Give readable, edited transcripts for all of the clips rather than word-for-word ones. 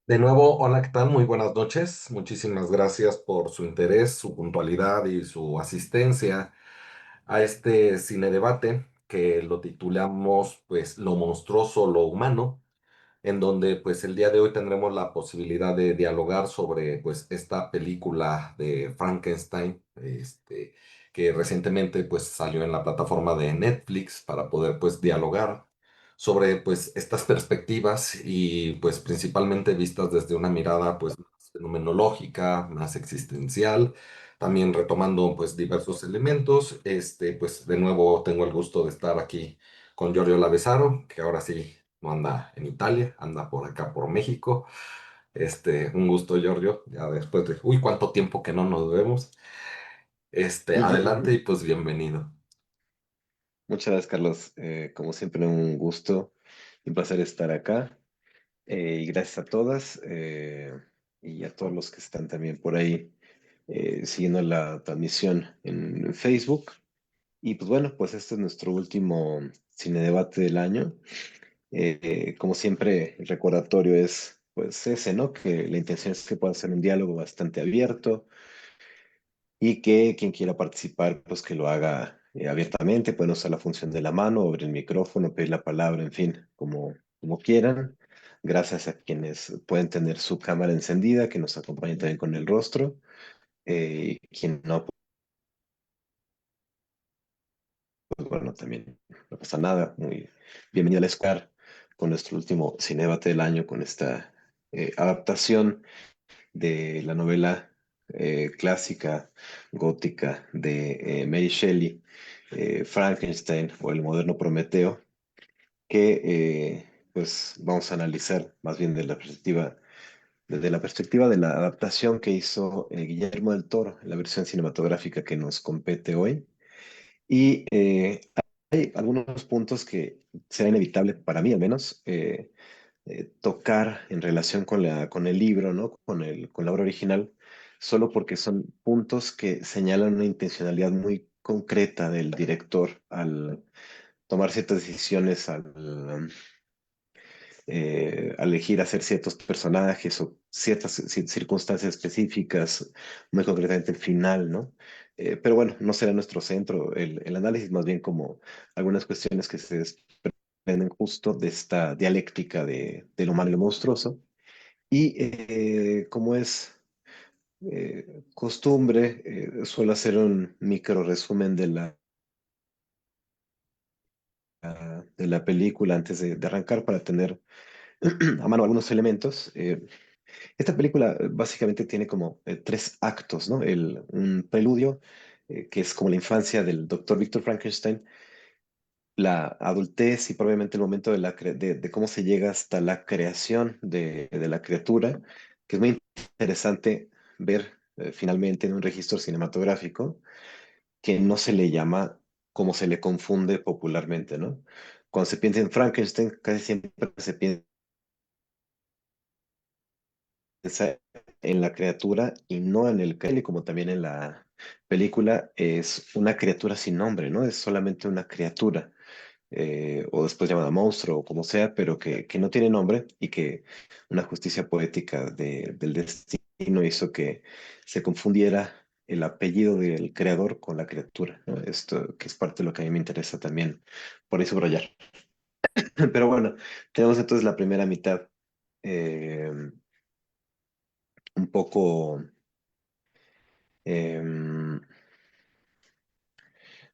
De nuevo, hola, ¿qué tal? Muy buenas noches. Muchísimas gracias por su interés, su puntualidad y su asistencia a este cine debate que lo titulamos pues Lo monstruoso, lo humano, en donde pues el día de hoy tendremos la posibilidad de dialogar sobre pues esta película de Frankenstein, que recientemente pues salió en la plataforma de Netflix para poder pues dialogar sobre pues estas perspectivas y pues principalmente vistas desde una mirada pues más fenomenológica, más existencial, también retomando pues diversos elementos. Pues de nuevo tengo el gusto de estar aquí con Giorgio Lavesaro, que ahora sí no anda en Italia, anda por acá por México. Un gusto, Giorgio, ya después de, uy, cuánto tiempo que no nos vemos. Adelante y pues bienvenido. Muchas gracias, Carlos. Como siempre, un gusto y un placer estar acá. Y gracias a todas y a todos los que están también por ahí siguiendo la transmisión en Facebook. Y pues bueno, pues este es nuestro último cine debate del año. Como siempre, el recordatorio es pues ese, ¿no? Que la intención es que pueda ser un diálogo bastante abierto y que quien quiera participar, pues que lo haga abiertamente, pueden usar la función de la mano, abrir el micrófono, pedir la palabra, en fin, como quieran. Gracias a quienes pueden tener su cámara encendida, que nos acompañen también con el rostro. Quien no, pues bueno, también no pasa nada. Muy bienvenido al Square con nuestro último cinebate del año, con esta adaptación de la novela clásica gótica de Mary Shelley, Frankenstein o el moderno Prometeo, que pues vamos a analizar más bien desde la perspectiva de la adaptación que hizo Guillermo del Toro, en la versión cinematográfica que nos compete hoy. Y hay algunos puntos que será inevitable para mí al menos tocar en relación con con el libro, ¿no? Con la obra original, solo porque son puntos que señalan una intencionalidad muy concreta del director al tomar ciertas decisiones, al elegir hacer ciertos personajes o ciertas circunstancias específicas, muy concretamente el final, ¿no? Pero bueno, no será nuestro centro el análisis, más bien como algunas cuestiones que se desprenden justo de esta dialéctica de lo humano y lo monstruoso. Y como es costumbre, suelo hacer un micro resumen de la película antes de arrancar para tener a mano algunos elementos. Esta película básicamente tiene como tres actos, ¿no? Un preludio, que es como la infancia del doctor Víctor Frankenstein, la adultez y probablemente el momento de cómo se llega hasta la creación de la criatura, que es muy interesante ver finalmente en un registro cinematográfico que no se le llama como se le confunde popularmente, ¿no? Cuando se piensa en Frankenstein, casi siempre se piensa en la criatura y no en el y como también en la película es una criatura sin nombre, ¿no? Es solamente una criatura, o después llamada monstruo o como sea, pero que no tiene nombre y que una justicia poética del destino hizo que se confundiera el apellido del creador con la criatura, ¿no? Esto que es parte de lo que a mí me interesa también por ahí subrayar. Pero bueno, tenemos entonces la primera mitad un poco... em,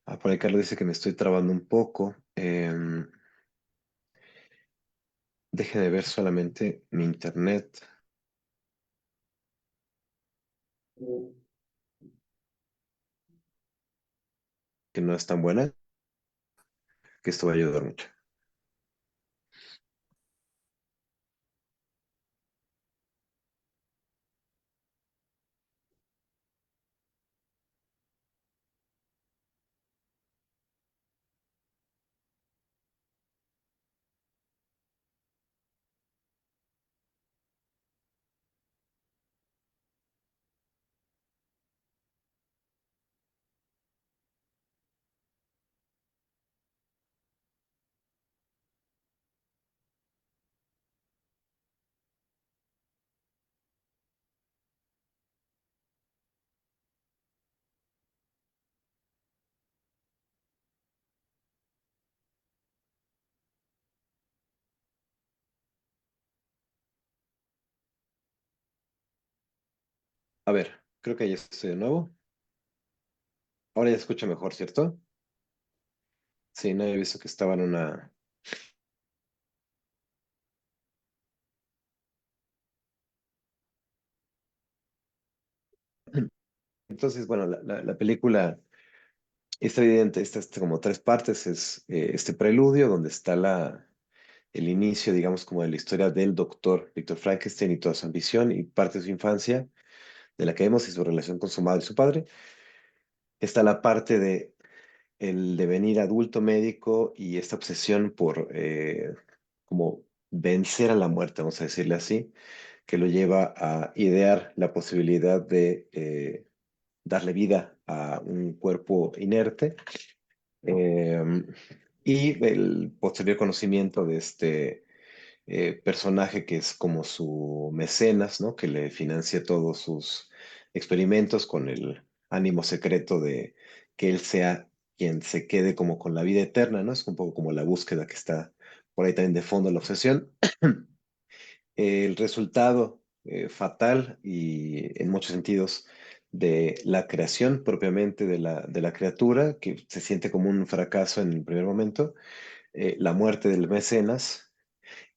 por ahí Carlos dice que me estoy trabando un poco. Deje de ver solamente mi internet, que no es tan buena, que esto va a ayudar mucho. A ver, creo que ya estoy de nuevo. Ahora ya escucho mejor, ¿cierto? Sí, no había visto que estaba en una... Entonces, bueno, la película está evidente, está como tres partes. Es este preludio donde está el inicio, digamos, como de la historia del doctor Víctor Frankenstein y toda su ambición y parte de su infancia, de la que vemos y su relación con su madre y su padre. Está la parte de el devenir adulto médico y esta obsesión por como vencer a la muerte, vamos a decirle así, que lo lleva a idear la posibilidad de darle vida a un cuerpo inerte, eh, y el posterior conocimiento de este personaje que es como su mecenas, ¿no? Que le financia todos sus experimentos con el ánimo secreto de que él sea quien se quede como con la vida eterna, ¿no? Es un poco como la búsqueda que está por ahí también de fondo, la obsesión. El resultado fatal y en muchos sentidos de la creación propiamente de la criatura, que se siente como un fracaso en el primer momento, la muerte del mecenas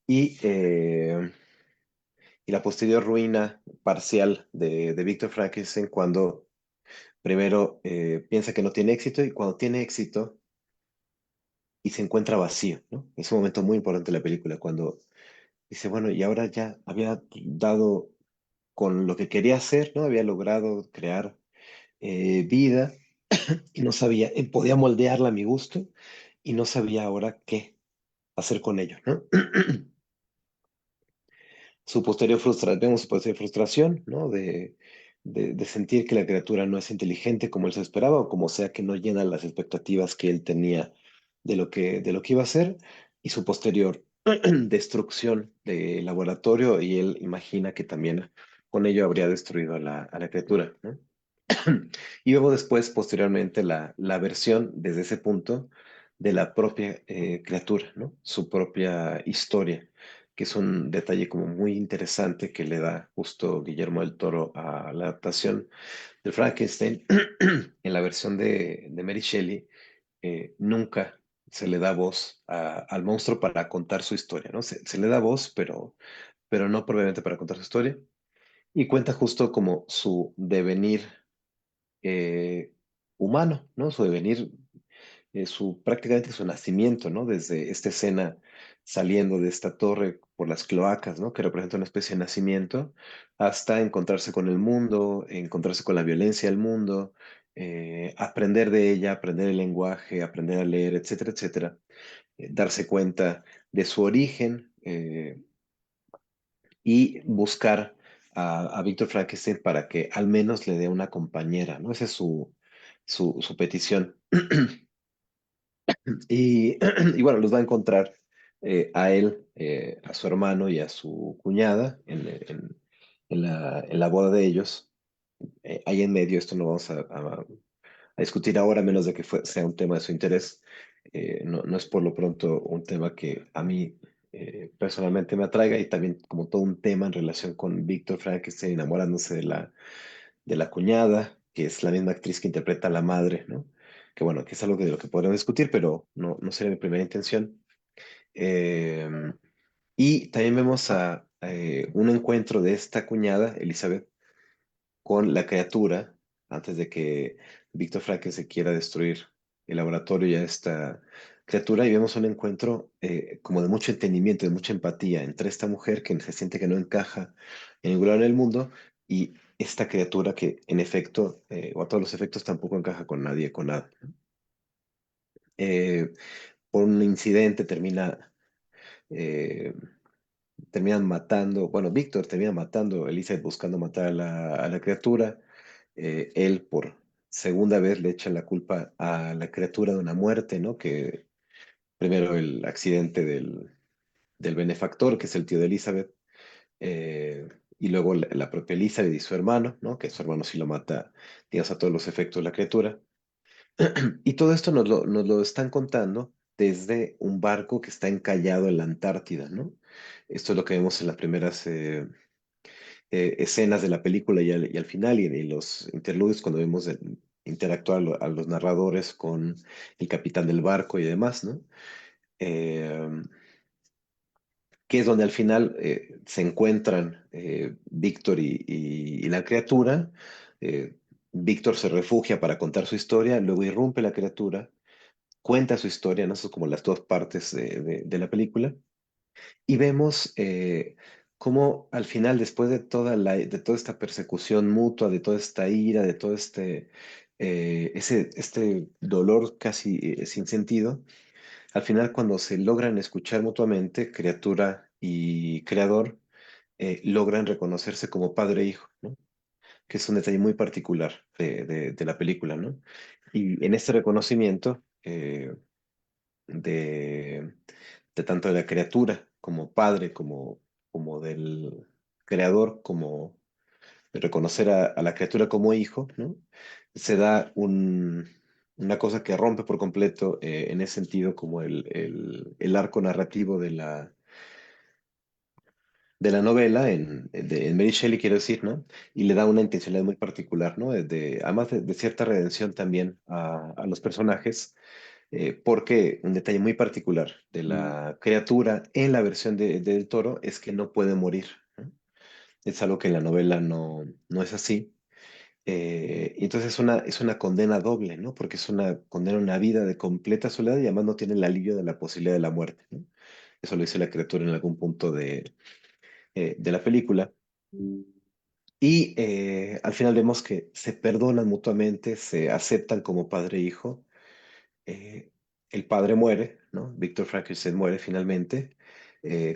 y y la posterior ruina parcial de Víctor Frankenstein cuando primero piensa que no tiene éxito y cuando tiene éxito y se encuentra vacío, ¿no? Es un momento muy importante de la película, cuando dice, bueno, y ahora ya había dado con lo que quería hacer, ¿no? Había logrado crear vida y no sabía, podía moldearla a mi gusto y no sabía ahora qué hacer con ello, ¿no? Vemos su posterior frustración, ¿no? De sentir que la criatura no es inteligente como él se esperaba, o como sea que no llena las expectativas que él tenía de lo que iba a hacer, y su posterior destrucción del laboratorio, y él imagina que también con ello habría destruido a a la criatura, ¿no? Y vemos después, posteriormente, la versión desde ese punto de la propia criatura, ¿no? Su propia historia, que es un detalle como muy interesante que le da justo Guillermo del Toro a la adaptación de Frankenstein. En la versión de Mary Shelley, nunca se le da voz al monstruo para contar su historia, ¿no? Se le da voz, pero no propiamente para contar su historia. Y cuenta justo como su devenir eh, humano, ¿no? Su devenir, prácticamente su nacimiento, ¿no? Desde esta escena saliendo de esta torre por las cloacas, ¿no? Que representa una especie de nacimiento, hasta encontrarse con el mundo, encontrarse con la violencia del mundo, aprender de ella, aprender el lenguaje, aprender a leer, etcétera, etcétera. Darse cuenta de su origen, y buscar a Víctor Frankenstein para que al menos le dé una compañera, ¿no? Esa es su petición. Y, y bueno, los va a encontrar a él, a su hermano y a su cuñada en la boda de ellos. Ahí en medio, esto no vamos a discutir ahora, a menos de que sea un tema de su interés. No es por lo pronto un tema que a mí personalmente me atraiga, y también como todo un tema en relación con Víctor Frankenstein enamorándose de la cuñada, que es la misma actriz que interpreta a la madre, ¿no? Que bueno, que es algo de lo que podremos discutir, pero no sería mi primera intención. Eh, y también vemos a un encuentro de esta cuñada, Elizabeth, con la criatura antes de que Víctor Frank se quiera destruir el laboratorio y a esta criatura, y vemos un encuentro como de mucho entendimiento, de mucha empatía entre esta mujer que se siente que no encaja en ningún lado en el mundo y esta criatura que en efecto, o a todos los efectos, tampoco encaja con nadie, con nada. Eh, por un incidente eh, terminan matando, bueno, Víctor termina matando, Elizabeth buscando matar a a la criatura. Él por segunda vez le echa la culpa a la criatura de una muerte, ¿no? Que primero el accidente del benefactor, que es el tío de Elizabeth, y luego la propia Elizabeth y su hermano, ¿no? Que su hermano sí lo mata, digamos, a todos los efectos de la criatura. Y todo esto nos lo están contando desde un barco que está encallado en la Antártida, ¿no? Esto es lo que vemos en las primeras escenas de la película y al final y los interludios cuando vemos interactuar a los narradores con el capitán del barco y demás, ¿no? Eh, que es donde al final se encuentran Víctor y la criatura. Eh, Víctor se refugia para contar su historia, luego irrumpe la criatura, cuenta su historia, ¿no? Eso es como las dos partes de la película. Y vemos cómo al final, después de de toda esta persecución mutua, de toda esta ira, de todo este dolor casi sin sentido, al final cuando se logran escuchar mutuamente, criatura y creador, logran reconocerse como padre e hijo, ¿no? Que es un detalle muy particular de la película, ¿no? Y en este reconocimiento, de, de tanto de la criatura como padre, como del creador, como de reconocer a la criatura como hijo, ¿no? Se da una cosa que rompe por completo en ese sentido como el arco narrativo de la novela en Mary Shelley, quiero decir, ¿no? Y le da una intencionalidad muy particular, ¿no? Además de cierta redención también a los personajes porque un detalle muy particular de la criatura en la versión del Toro es que no puede morir, ¿no? Es algo que en la novela no es así. Y entonces es una condena doble, ¿no? Porque es una condena a una vida de completa soledad y además no tiene el alivio de la posibilidad de la muerte, ¿no? Eso lo dice la criatura en algún punto de la película. Y al final vemos que se perdonan mutuamente, se aceptan como padre e hijo. El padre muere, ¿no? Víctor Frankenstein muere finalmente,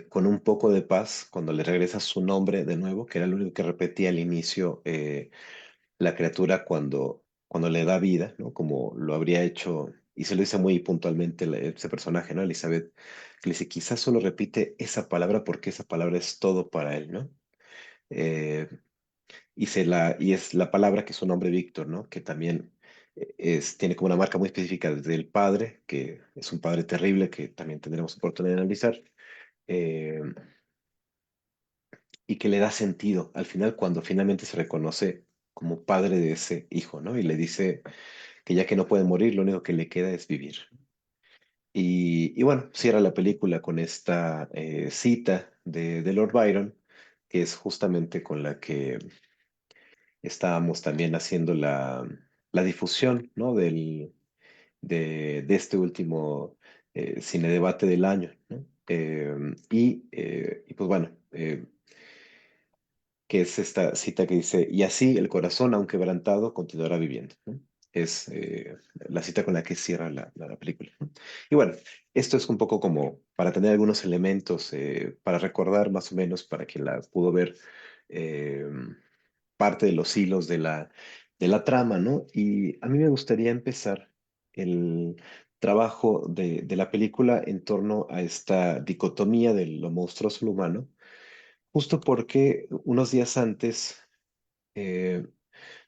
con un poco de paz cuando le regresa su nombre de nuevo, que era lo único que repetía al inicio la criatura cuando le da vida, ¿no? Como lo habría hecho, y se lo dice muy puntualmente ese personaje, ¿no? Elizabeth, que le dice, quizás solo repite esa palabra porque esa palabra es todo para él, ¿no? Eh, y es la palabra que es su nombre Víctor, ¿no? Que también tiene como una marca muy específica del padre, que es un padre terrible que también tendremos oportunidad de analizar, eh, y que le da sentido al final cuando finalmente se reconoce como padre de ese hijo, ¿no? Y le dice que ya que no puede morir, lo único que le queda es vivir. Y bueno, cierra la película con esta cita de Lord Byron, que es justamente con la que estábamos también haciendo la difusión, ¿no? De este último cine debate del año, ¿no? Y pues bueno, que es esta cita que dice, y así el corazón, aunque quebrantado, continuará viviendo, ¿no? Es la cita con la que cierra la película, ¿no? Y bueno, esto es un poco como para tener algunos elementos, para recordar más o menos, para quien la pudo ver, eh, parte de los hilos de la trama, ¿no? Y a mí me gustaría empezar el trabajo de la película en torno a esta dicotomía de lo monstruoso y lo humano, justo porque unos días antes, eh,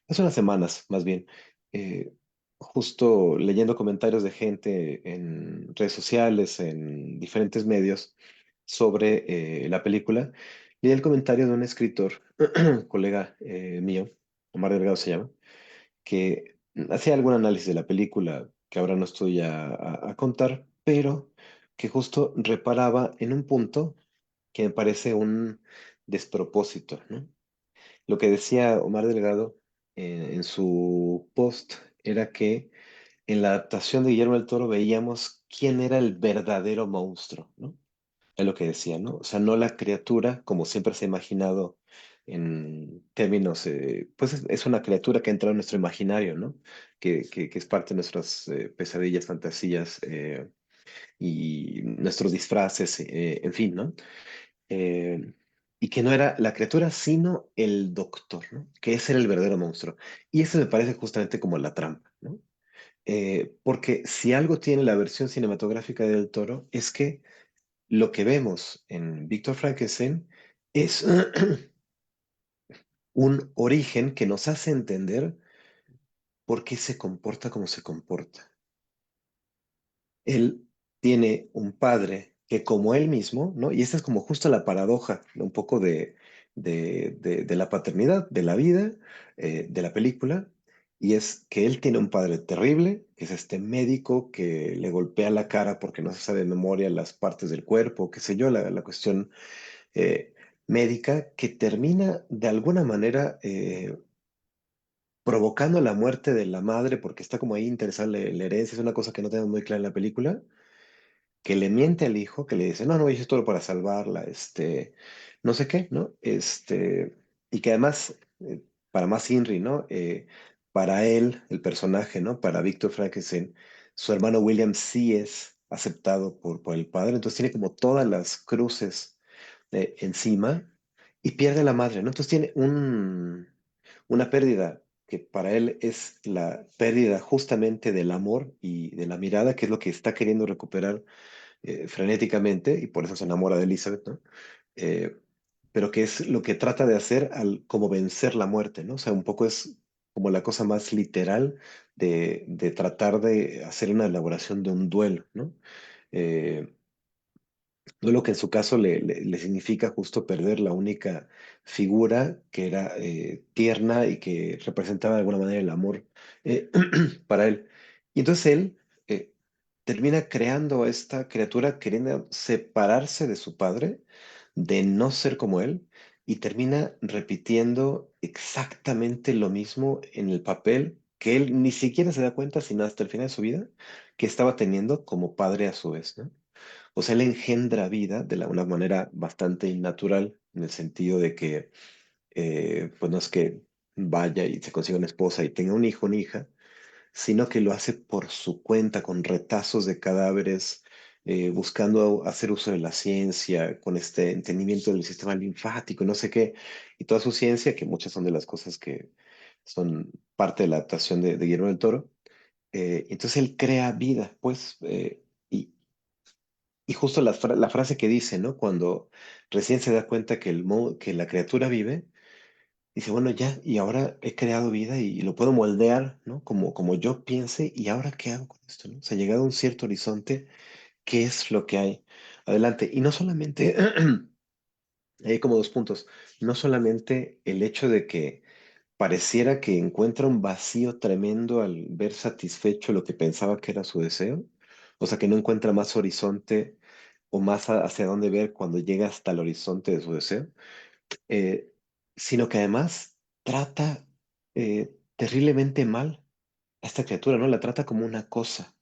hace unas semanas más bien, eh, justo leyendo comentarios de gente en redes sociales, en diferentes medios, sobre la película, leí el comentario de un escritor, colega mío, Omar Delgado se llama, que hacía algún análisis de la película que ahora no estoy a contar, pero que justo reparaba en un punto que me parece un despropósito, ¿no? Lo que decía Omar Delgado en su post era que en la adaptación de Guillermo del Toro veíamos quién era el verdadero monstruo, ¿no? Es lo que decía, ¿no? O sea, no la criatura como siempre se ha imaginado en términos, pues es una criatura que entra en nuestro imaginario, ¿no? Que es parte de nuestras pesadillas, fantasías y nuestros disfraces, en fin, ¿no? Eh, y que no era la criatura, sino el doctor, ¿no? Que ese era el verdadero monstruo. Y eso me parece justamente como la trampa, ¿no? Porque si algo tiene la versión cinematográfica del Toro es que lo que vemos en Víctor Frankenstein es un origen que nos hace entender por qué se comporta como se comporta. Él tiene un padre que como él mismo, ¿no? Y esta es como justo la paradoja, un poco de la paternidad, de la vida, de la película, y es que él tiene un padre terrible, que es este médico que le golpea la cara porque no se sabe de memoria las partes del cuerpo, qué sé yo, la cuestión eh, médica, que termina de alguna manera provocando la muerte de la madre porque está como ahí interesada en la herencia, es una cosa que no tenemos muy clara en la película, que le miente al hijo, que le dice, no, no, hice todo para salvarla, no sé qué, ¿no? Y que además, para más Inri, ¿no? Para él, el personaje, ¿no? Para Víctor Frankenstein, su hermano William sí es aceptado por el padre, entonces tiene como todas las cruces encima y pierde a la madre, ¿no? Entonces tiene una pérdida que para él es la pérdida justamente del amor y de la mirada, que es lo que está queriendo recuperar frenéticamente y por eso se enamora de Elizabeth, ¿no? Eh, pero que es lo que trata de hacer al como vencer la muerte, ¿no? O sea, un poco es como la cosa más literal de tratar de hacer una elaboración de un duelo, ¿no? Eh, Duelo que en su caso le significa justo perder la única figura que era tierna y que representaba de alguna manera el amor eh, para él. Y entonces él termina creando a esta criatura queriendo separarse de su padre, de no ser como él, y termina repitiendo exactamente lo mismo en el papel que él ni siquiera se da cuenta, sino hasta el final de su vida, que estaba teniendo como padre a su vez, ¿no? O sea, él engendra vida de una manera bastante innatural, en el sentido de que, pues no es que vaya y se consiga una esposa y tenga un hijo, una hija, sino que lo hace por su cuenta, con retazos de cadáveres, buscando hacer uso de la ciencia, con este entendimiento del sistema linfático, y no sé qué, y toda su ciencia, que muchas son de las cosas que son parte de la adaptación de Guillermo del Toro. Entonces él crea vida, pues, y justo la frase que dice, ¿no? Cuando recién se da cuenta que la criatura vive, dice, bueno, ya, y ahora he creado vida y lo puedo moldear, ¿no? Como yo piense, ¿y ahora qué hago con esto, no? O sea, llegado a un cierto horizonte, ¿qué es lo que hay? Adelante. Y no solamente, hay como dos puntos, no solamente el hecho de que pareciera que encuentra un vacío tremendo al ver satisfecho lo que pensaba que era su deseo, o sea, que no encuentra más horizonte o más hacia dónde ver cuando llega hasta el horizonte de su deseo, eh, sino que además trata terriblemente mal a esta criatura, ¿no? La trata como una cosa,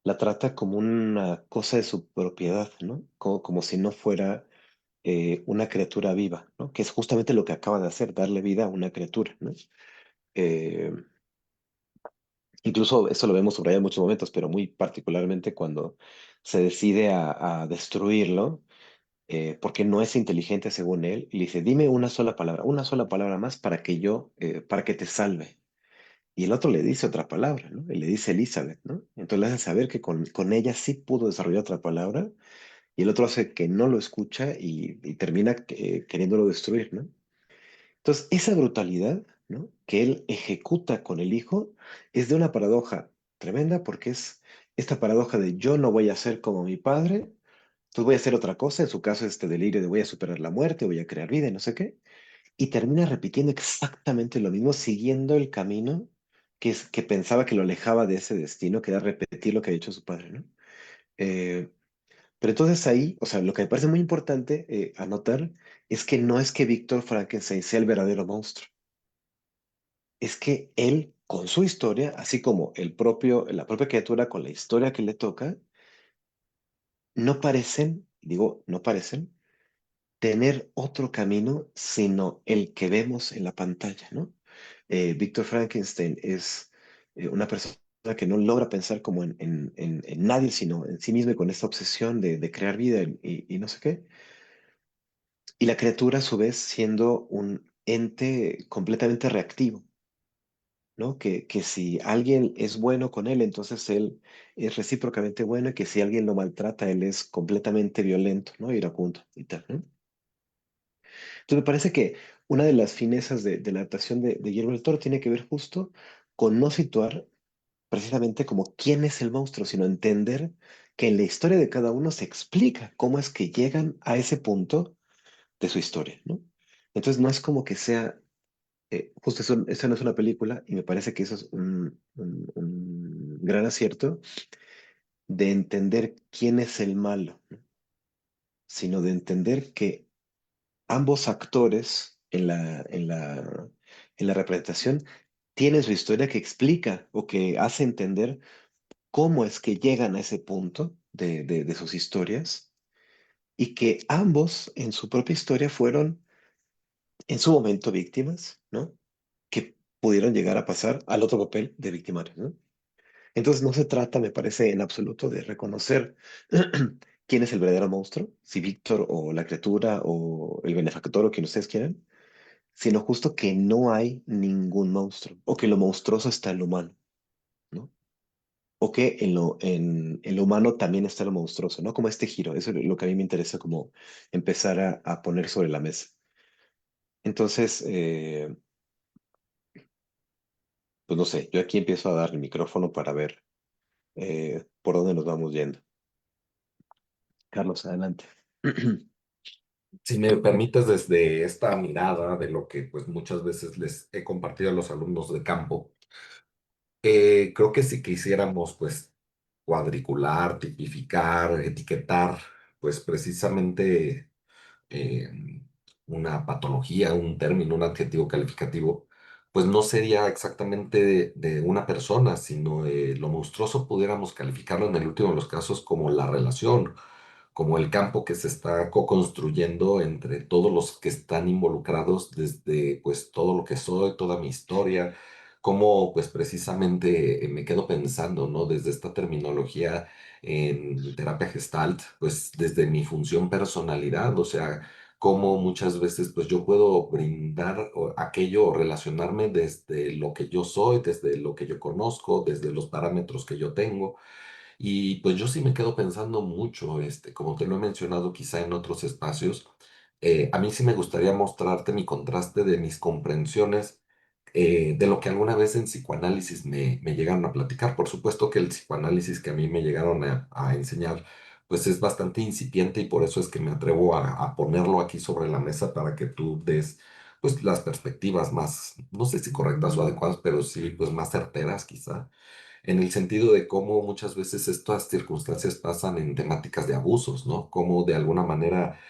la trata como una cosa de su propiedad, ¿no? Como si no fuera una criatura viva, ¿no? Que es justamente lo que acaba de hacer, darle vida a una criatura, ¿no? Eh, Incluso eso lo vemos subrayado en muchos momentos, pero muy particularmente cuando se decide a destruirlo, porque no es inteligente según él, y le dice, dime una sola palabra más para que para que te salve. Y el otro le dice otra palabra, ¿no? Y le dice Elizabeth, ¿no? Entonces le hace saber que con ella sí pudo desarrollar otra palabra, y el otro hace que no lo escucha y termina queriéndolo destruir, ¿no? Entonces, esa brutalidad, ¿no? Que él ejecuta con el hijo es de una paradoja tremenda porque es esta paradoja de yo no voy a ser como mi padre, entonces voy a hacer otra cosa, en su caso este delirio de voy a superar la muerte, voy a crear vida y no sé qué, y termina repitiendo exactamente lo mismo, siguiendo el camino que pensaba que lo alejaba de ese destino, que era repetir lo que había hecho su padre, ¿no? Eh, pero entonces ahí, o sea, lo que me parece muy importante anotar es que no es que Víctor Frankenstein sea el verdadero monstruo, es que él, con su historia, así como la propia criatura con la historia que le toca, no parecen, digo, no parecen tener otro camino sino el que vemos en la pantalla, ¿no? Víctor Frankenstein es una persona que no logra pensar como en nadie, sino en sí mismo y con esta obsesión de crear vida y no sé qué. Y la criatura, a su vez, siendo un ente completamente reactivo, ¿no? Que si alguien es bueno con él, entonces él es recíprocamente bueno y que si alguien lo maltrata, él es completamente violento, ¿no? Iracundo y tal, ¿no? Entonces me parece que una de las finezas de la adaptación de Guillermo del Toro tiene que ver justo con no situar precisamente como quién es el monstruo, sino entender que en la historia de cada uno se explica cómo es que llegan a ese punto de su historia, ¿no? Entonces no es como que sea, justo eso no es una película y me parece que eso es un gran acierto de entender quién es el malo, ¿no? Sino de entender que ambos actores en la representación tienen su historia que explica o que hace entender cómo es que llegan a ese punto de sus historias y que ambos en su propia historia fueron en su momento víctimas, ¿no? Que pudieron llegar a pasar al otro papel de victimarios, ¿no? Entonces no se trata, me parece, en absoluto de reconocer quién es el verdadero monstruo, si Víctor o la criatura o el benefactor o quien ustedes quieran, sino justo que no hay ningún monstruo o que lo monstruoso está en lo humano, ¿no? O que en lo humano también está lo monstruoso, ¿no? Como este giro, eso es lo que a mí me interesa como empezar a poner sobre la mesa. Entonces, pues no sé, yo aquí empiezo a dar el micrófono para ver por dónde nos vamos yendo. Carlos, adelante. Si me permites, desde esta mirada de lo que pues muchas veces les he compartido a los alumnos de campo, creo que si quisiéramos pues cuadricular, tipificar, etiquetar, pues precisamente eh, una patología, un término, un adjetivo calificativo, pues no sería exactamente de una persona, sino lo monstruoso pudiéramos calificarlo en el último de los casos como la relación, como el campo que se está co-construyendo entre todos los que están involucrados desde pues todo lo que soy, toda mi historia, como pues precisamente me quedo pensando, ¿no? Desde esta terminología en terapia Gestalt, pues desde mi función personalidad, o sea, cómo muchas veces pues yo puedo brindar aquello o relacionarme desde lo que yo soy, desde lo que yo conozco, desde los parámetros que yo tengo. Y pues yo sí me quedo pensando mucho, como te lo he mencionado quizá en otros espacios, a mí sí me gustaría mostrarte mi contraste de mis comprensiones de lo que alguna vez en psicoanálisis me llegaron a platicar. Por supuesto que el psicoanálisis que a mí me llegaron a enseñar, pues es bastante incipiente y por eso es que me atrevo a ponerlo aquí sobre la mesa para que tú des pues las perspectivas más, no sé si correctas o adecuadas, pero sí pues más certeras quizá en el sentido de cómo muchas veces estas circunstancias pasan en temáticas de abusos, ¿no? Cómo de alguna manera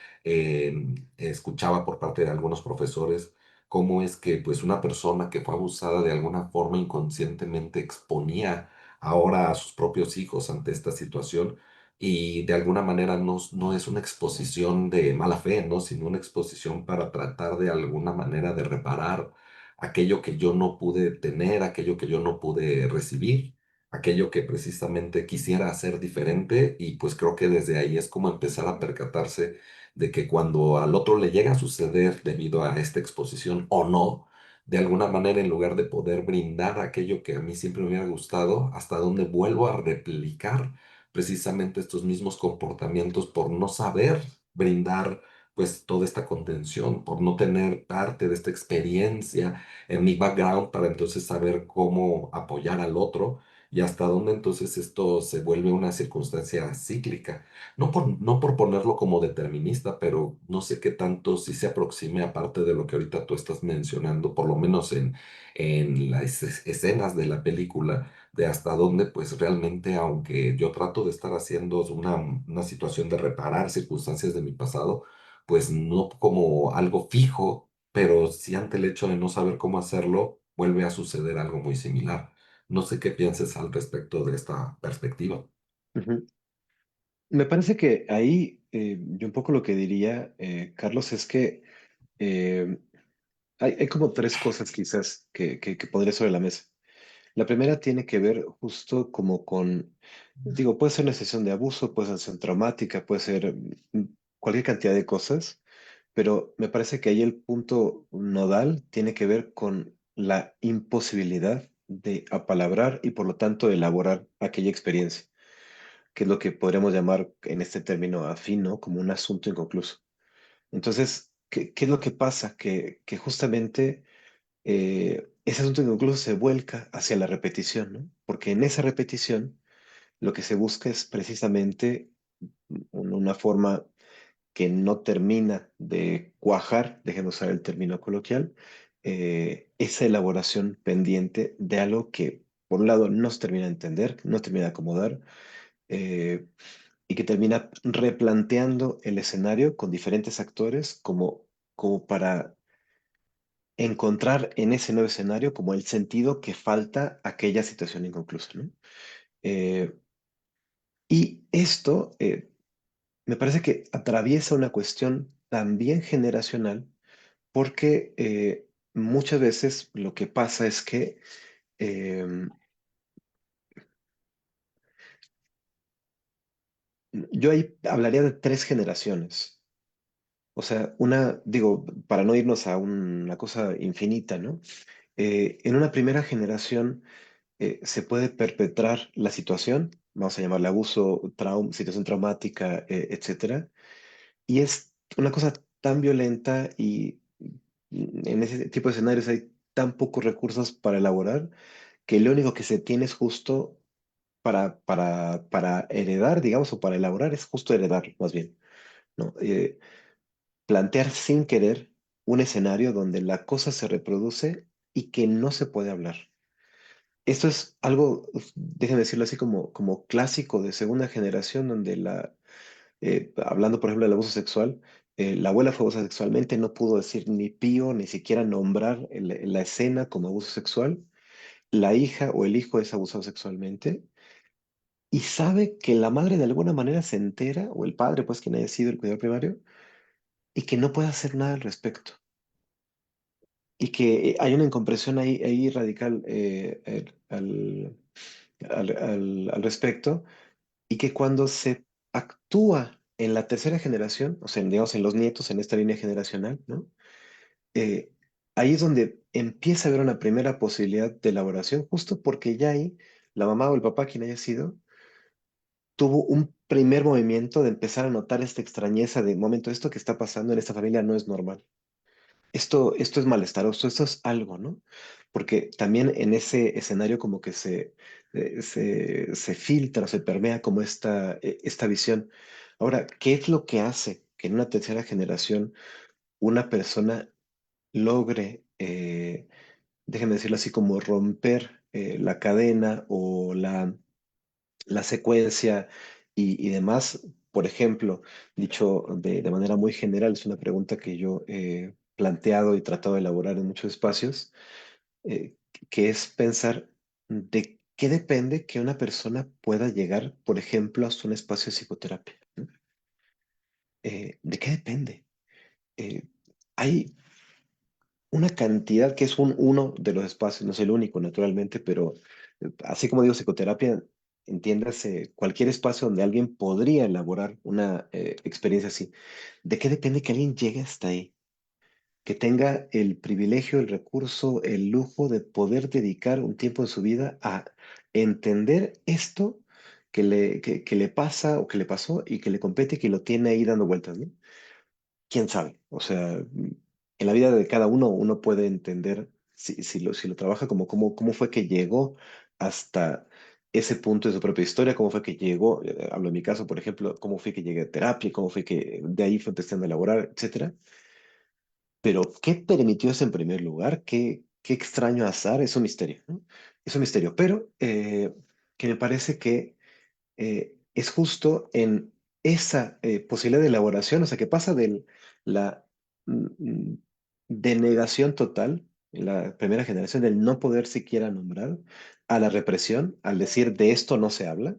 escuchaba por parte de algunos profesores cómo es que pues una persona que fue abusada de alguna forma inconscientemente exponía ahora a sus propios hijos ante esta situación y de alguna manera no es una exposición de mala fe, ¿no? Sino una exposición para tratar de alguna manera de reparar aquello que yo no pude tener, aquello que yo no pude recibir, aquello que precisamente quisiera hacer diferente y pues creo que desde ahí es como empezar a percatarse de que cuando al otro le llega a suceder debido a esta exposición o no, de alguna manera en lugar de poder brindar aquello que a mí siempre me hubiera gustado, hasta donde vuelvo a replicar precisamente estos mismos comportamientos por no saber brindar pues toda esta contención, por no tener parte de esta experiencia en mi background para entonces saber cómo apoyar al otro y hasta dónde entonces esto se vuelve una circunstancia cíclica. No por ponerlo como determinista, pero no sé qué tanto si se aproxime aparte de lo que ahorita tú estás mencionando, por lo menos en las escenas de la película, de hasta dónde pues realmente, aunque yo trato de estar haciendo una situación de reparar circunstancias de mi pasado, pues no como algo fijo, pero sí ante el hecho de no saber cómo hacerlo, vuelve a suceder algo muy similar. No sé qué pienses al respecto de esta perspectiva. Ujú. Me parece que ahí yo un poco lo que diría, Carlos, es que eh, hay como tres cosas quizás que pondré sobre la mesa. La primera tiene que ver justo como con, digo, puede ser una sesión de abuso, puede ser una sesión traumática, puede ser cualquier cantidad de cosas, pero me parece que ahí el punto nodal tiene que ver con la imposibilidad de apalabrar y por lo tanto elaborar aquella experiencia, que es lo que podríamos llamar en este término afín, ¿no? Como un asunto inconcluso. Entonces, ¿qué es lo que pasa? Que justamente ese asunto inconcluso se vuelca hacia la repetición, ¿no? Porque en esa repetición lo que se busca es precisamente una forma que no termina de cuajar, déjenme usar el término coloquial, esa elaboración pendiente de algo que, por un lado, no se termina de entender, no se termina de acomodar, eh, y que termina replanteando el escenario con diferentes actores como para encontrar en ese nuevo escenario como el sentido que falta a aquella situación inconclusa, ¿no? Eh, y esto me parece que atraviesa una cuestión también generacional porque muchas veces lo que pasa es que eh, yo ahí hablaría de tres generaciones. O sea, una, digo, para no irnos a una cosa infinita, ¿no? En una primera generación se puede perpetrar la situación, vamos a llamarle abuso, situación traumática, etcétera, y es una cosa tan violenta y en ese tipo de escenarios hay tan pocos recursos para elaborar que lo único que se tiene es justo para heredar, digamos, o para elaborar es justo heredar, más bien, ¿no? Plantear sin querer un escenario donde la cosa se reproduce y que no se puede hablar. Esto es algo, déjenme decirlo así, como clásico de segunda generación, donde hablando por ejemplo del abuso sexual, la abuela fue abusada sexualmente, no pudo decir ni pío, ni siquiera nombrar la escena como abuso sexual. La hija o el hijo es abusado sexualmente y sabe que la madre de alguna manera se entera, o el padre, pues quien haya sido el cuidador primario, y que no puede hacer nada al respecto. Y que hay una incomprensión ahí radical al respecto, y que cuando se actúa en la tercera generación, o sea, digamos en los nietos, en esta línea generacional, ¿no? Eh, ahí es donde empieza a haber una primera posibilidad de elaboración, justo porque ya ahí la mamá o el papá, quien haya sido, tuvo un primer movimiento de empezar a notar esta extrañeza de, momento, esto que está pasando en esta familia no es normal. Esto es malestaroso, esto es algo, ¿no? Porque también en ese escenario como que se filtra, se permea como esta visión. Ahora, ¿qué es lo que hace que en una tercera generación una persona logre, déjenme decirlo así, como romper la cadena o la secuencia y demás? Por ejemplo, dicho de manera muy general, es una pregunta que yo he planteado y tratado de elaborar en muchos espacios, eh, que es pensar de qué depende que una persona pueda llegar, por ejemplo, hasta un espacio de psicoterapia, ¿no? ¿De qué depende? Eh, hay una cantidad que es uno de los espacios, no es el único, naturalmente, pero así como digo psicoterapia, entiéndase cualquier espacio donde alguien podría elaborar una experiencia así. ¿De qué depende que alguien llegue hasta ahí? Que tenga el privilegio, el recurso, el lujo de poder dedicar un tiempo en su vida a entender esto que le pasa o que le pasó y que le compete y que lo tiene ahí dando vueltas, ¿no? ¿Quién sabe? O sea, en la vida de cada uno uno puede entender si lo trabaja como cómo fue que llegó hasta ese punto de su propia historia, cómo fue que llegó, hablo en mi caso, por ejemplo, cómo fue que llegué a terapia, cómo fue que de ahí fue empezando a elaborar, etcétera. Pero ¿qué permitió eso en primer lugar? ¿Qué extraño azar? Es un misterio, ¿no? Es un misterio, pero que me parece que es justo en esa posibilidad de elaboración, o sea, que pasa de la mm, mm, denegación total, en la primera generación, del no poder siquiera nombrar, a la represión, al decir de esto no se habla,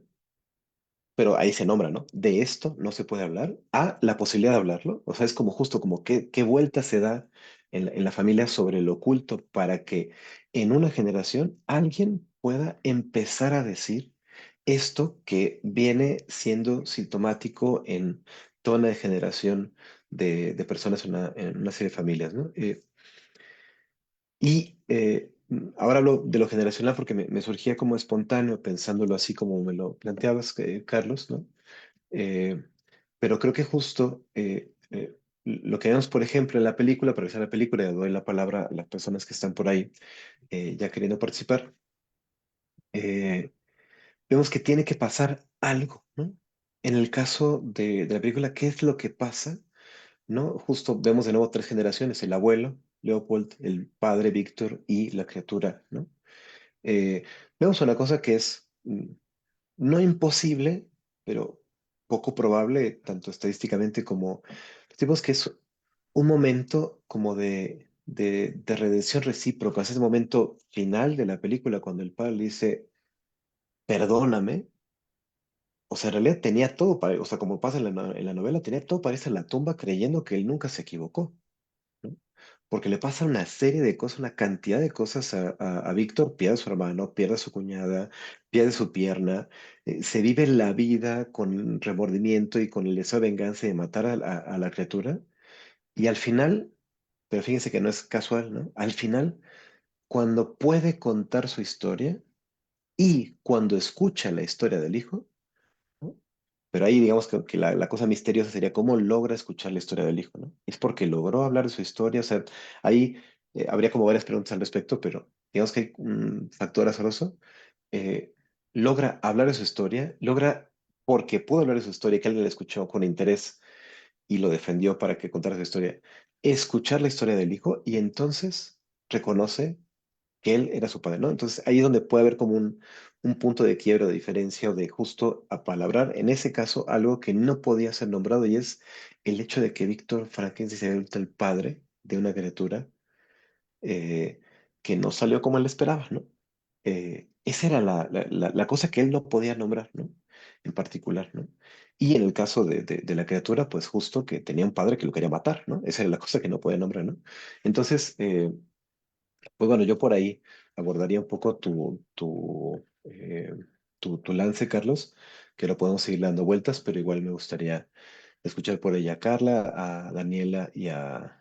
pero ahí se nombra, ¿no? De esto no se puede hablar, a la posibilidad de hablarlo. O sea, es como justo como qué vuelta se da en la familia sobre lo oculto para que en una generación alguien pueda empezar a decir esto que viene siendo sintomático en toda una generación de personas en una serie de familias, ¿no? Ahora hablo de lo generacional porque me surgía como espontáneo pensándolo así como me lo planteabas, Carlos, ¿no? Eh, pero creo que justo lo que vemos, por ejemplo, en la película, para revisar la película, y doy la palabra a las personas que están por ahí ya queriendo participar, eh, vemos que tiene que pasar algo, ¿no? En el caso de la película, ¿qué es lo que pasa ¿no? Justo vemos de nuevo tres generaciones, el abuelo, Leopold, el padre Víctor y la criatura, ¿no? Eh, Vemos una cosa que es no imposible, pero poco probable, tanto estadísticamente como, decimos que es un momento como de redención recíproca, es ese momento final de la película cuando el padre le dice, perdóname, o sea, en realidad tenía todo para, o sea, como pasa en la novela, tenía todo para irse a la tumba creyendo que él nunca se equivocó, ¿no? Porque le pasa una serie de cosas, una cantidad de cosas a Víctor, pierde a su hermano, pierde a su cuñada, pierde su pierna, se vive la vida con remordimiento y con el deseo de venganza y de matar a la criatura, y al final, pero fíjense que no es casual, ¿no? Al final, cuando puede contar su historia y cuando escucha la historia del hijo, ¿no? Pero ahí digamos que la cosa misteriosa sería cómo logra escuchar la historia del hijo, ¿no? Es porque logró hablar de su historia, o sea, ahí habría como varias preguntas al respecto, pero digamos que hay un factor azaroso. eh, Logra hablar de su historia, logra, porque pudo hablar de su historia, que alguien la escuchó con interés y lo defendió para que contara su historia, escuchar la historia del hijo y entonces reconoce que él era su padre, ¿no? Entonces ahí es donde puede haber como un punto de quiebra, de diferencia o de justo apalabrar, en ese caso, algo que no podía ser nombrado y es el hecho de que Víctor Frankenstein se había vuelto el padre de una criatura eh, que no salió como él esperaba, ¿no? Esa era la cosa que él no podía nombrar, ¿no? En particular, ¿no? Y en el caso de la criatura, pues justo que tenía un padre que lo quería matar, ¿no? Esa era la cosa que no podía nombrar, ¿no? Entonces, pues bueno, yo por ahí abordaría un poco tu lance, Carlos, que lo podemos seguir dando vueltas, pero igual me gustaría escuchar por ella a Carla, a Daniela y a,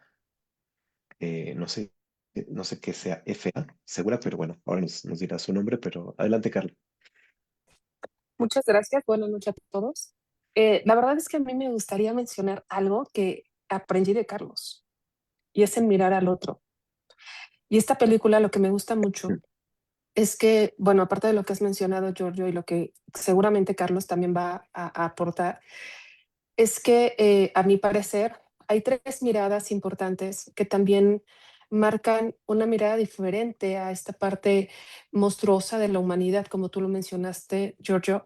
no sé qué sea FA, segura, pero bueno, ahora nos dirá su nombre, pero adelante, Carla. Muchas gracias. Buenas noches a todos. La verdad es que a mí me gustaría mencionar algo que aprendí de Carlos y es el mirar al otro. Y esta película lo que me gusta mucho es que, bueno, aparte de lo que has mencionado, Giorgio, y lo que seguramente Carlos también va a aportar, es que a mi parecer hay tres miradas importantes que también marcan una mirada diferente a esta parte monstruosa de la humanidad, como tú lo mencionaste, Giorgio,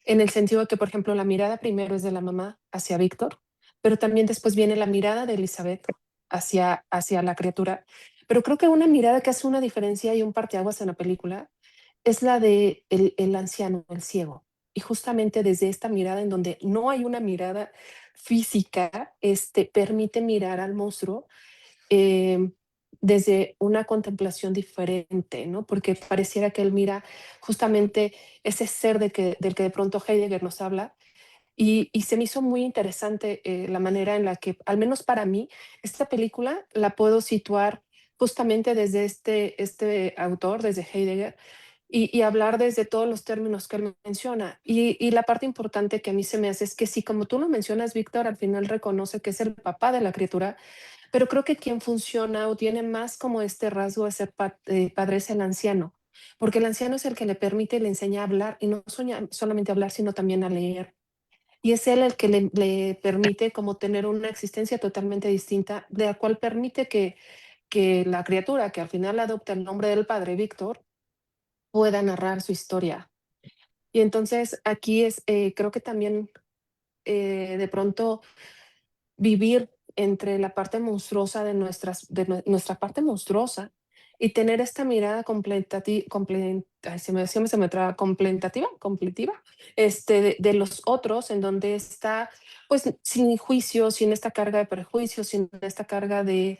en el sentido de que, por ejemplo, la mirada primero es de la mamá hacia Víctor, pero también después viene la mirada de Elizabeth hacia la criatura. Pero creo que una mirada que hace una diferencia y un parteaguas en la película es la de el anciano, el ciego. Y justamente desde esta mirada en donde no hay una mirada física, permite mirar al monstruo eh, desde una contemplación diferente, ¿no? Porque pareciera que él mira justamente ese ser del que de pronto Heidegger nos habla. Y se me hizo muy interesante la manera en la que, al menos para mí, esta película la puedo situar justamente desde este autor, desde Heidegger, y hablar desde todos los términos que él menciona. Y la parte importante que a mí se me hace es que sí, como tú lo mencionas, Víctor, al final reconoce que es el papá de la criatura, pero creo que quien funciona o tiene más como este rasgo de ser padre es el anciano, porque el anciano es el que le permite y le enseña a hablar, y no solamente a hablar, sino también a leer. Y es él el que le permite como tener una existencia totalmente distinta, de la cual permite que la criatura, que al final adopta el nombre del padre, Víctor, pueda narrar su historia. Y entonces aquí creo que también de pronto vivir entre la parte monstruosa de nuestra parte monstruosa y tener esta mirada ay, se me traba, completiva, de los otros, en donde está, pues, sin juicio, sin esta carga de prejuicio, sin esta carga de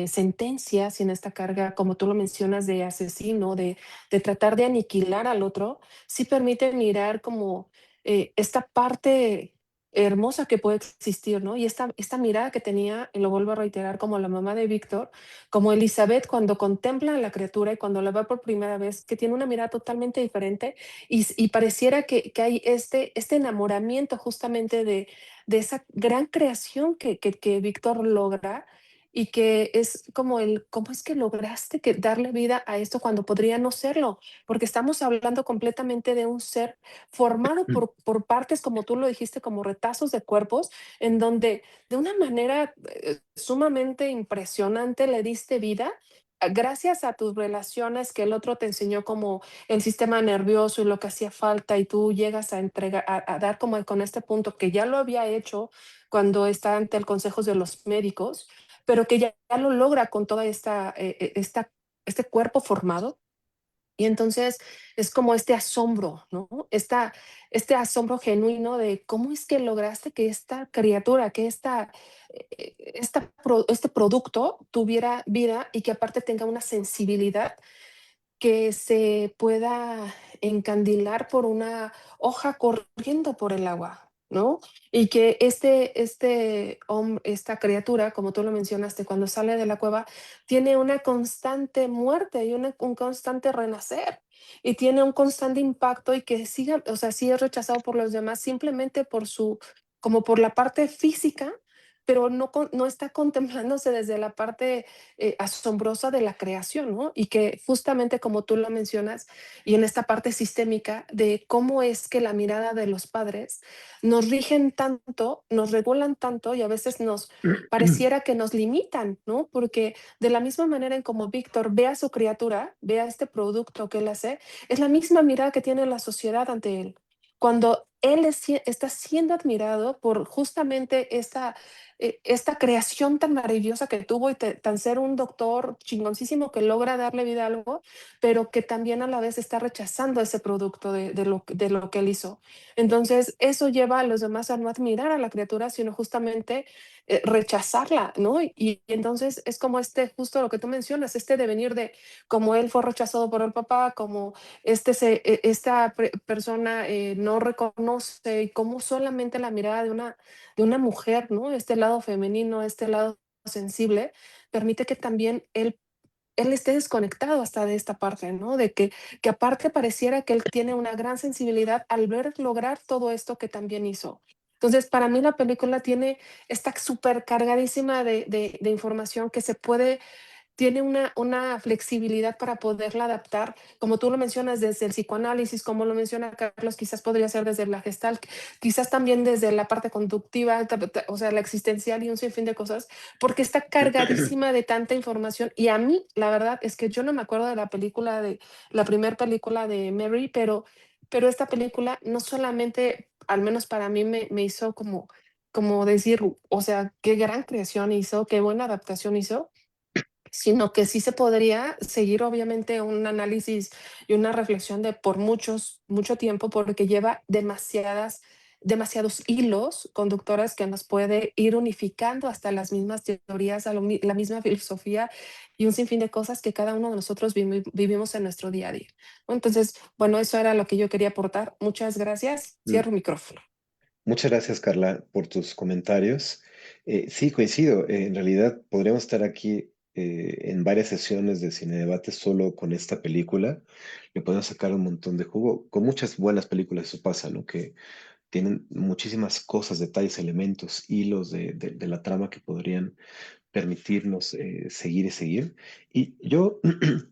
sentencia, sin esta carga, como tú lo mencionas, de asesino, de tratar de aniquilar al otro, sí permite mirar como esta parte hermosa que puede existir, ¿no? Y esta mirada que tenía, y lo vuelvo a reiterar, como la mamá de Víctor, como Elizabeth cuando contempla a la criatura y cuando la ve por primera vez, que tiene una mirada totalmente diferente y pareciera que hay este enamoramiento justamente de esa gran creación que Víctor logra y que es como ¿cómo es que lograste darle vida a esto cuando podría no serlo? Porque estamos hablando completamente de un ser formado por partes, como tú lo dijiste, como retazos de cuerpos, en donde de una manera sumamente impresionante le diste vida. Gracias a tus relaciones que el otro te enseñó como el sistema nervioso y lo que hacía falta y tú llegas a entregar, a dar como con este punto que ya lo había hecho cuando está ante el consejo de los médicos, pero que ya lo logra con toda este cuerpo formado. Y entonces es como este asombro, ¿no? Este asombro genuino de cómo es que lograste que esta criatura, que este producto tuviera vida y que aparte tenga una sensibilidad que se pueda encandilar por una hoja corriendo por el agua, ¿no? Y que esta criatura, como tú lo mencionaste, cuando sale de la cueva, tiene una constante muerte y un constante renacer. Y tiene un constante impacto y que siga, o sea, sí es rechazado por los demás simplemente como por la parte física, pero no está contemplándose desde la parte asombrosa de la creación, ¿no? Y que justamente como tú lo mencionas, y en esta parte sistémica de cómo es que la mirada de los padres nos rigen tanto, nos regulan tanto y a veces nos pareciera que nos limitan, ¿no? Porque de la misma manera en como Víctor ve a su criatura, ve a este producto que él hace, es la misma mirada que tiene la sociedad ante él. Cuando él está siendo admirado por justamente esta creación tan maravillosa que tuvo y tan ser un doctor chingoncísimo que logra darle vida a algo, pero que también a la vez está rechazando ese producto de lo que él hizo. Entonces, eso lleva a los demás a no admirar a la criatura, sino justamente rechazarla, ¿no? Y entonces es como justo lo que tú mencionas, este devenir de como él fue rechazado por el papá, como esta persona no reconoce y cómo solamente la mirada de una mujer, ¿no? Este lado femenino, este lado sensible, permite que también él esté desconectado hasta de esta parte, ¿no? De que aparte pareciera que él tiene una gran sensibilidad al ver lograr todo esto que también hizo. Entonces, para mí la película tiene esta súper cargadísima de información que tiene una flexibilidad para poderla adaptar, como tú lo mencionas, desde el psicoanálisis, como lo menciona Carlos, quizás podría ser desde la gestalt, quizás también desde la parte conductiva, o sea, la existencial y un sinfín de cosas, porque está cargadísima de tanta información. Y a mí, la verdad, es que yo no me acuerdo de la primera película de Mary, pero esta película no solamente, al menos para mí, me hizo como decir, o sea, qué gran creación hizo, qué buena adaptación hizo, sino que sí se podría seguir obviamente un análisis y una reflexión de por mucho tiempo, porque lleva demasiados hilos conductores que nos puede ir unificando hasta las mismas teorías, la misma filosofía y un sinfín de cosas que cada uno de nosotros vivimos en nuestro día a día. Entonces, bueno, eso era lo que yo quería aportar. Muchas gracias. Cierro el micrófono. Muchas gracias, Carla, por tus comentarios. Sí, coincido. En realidad, podríamos estar aquí en varias sesiones de cine debate solo con esta película. Le podemos sacar un montón de jugo. Con muchas buenas películas eso pasa, ¿no? Que tienen muchísimas cosas, detalles, elementos, hilos de la trama que podrían permitirnos seguir y seguir. Y yo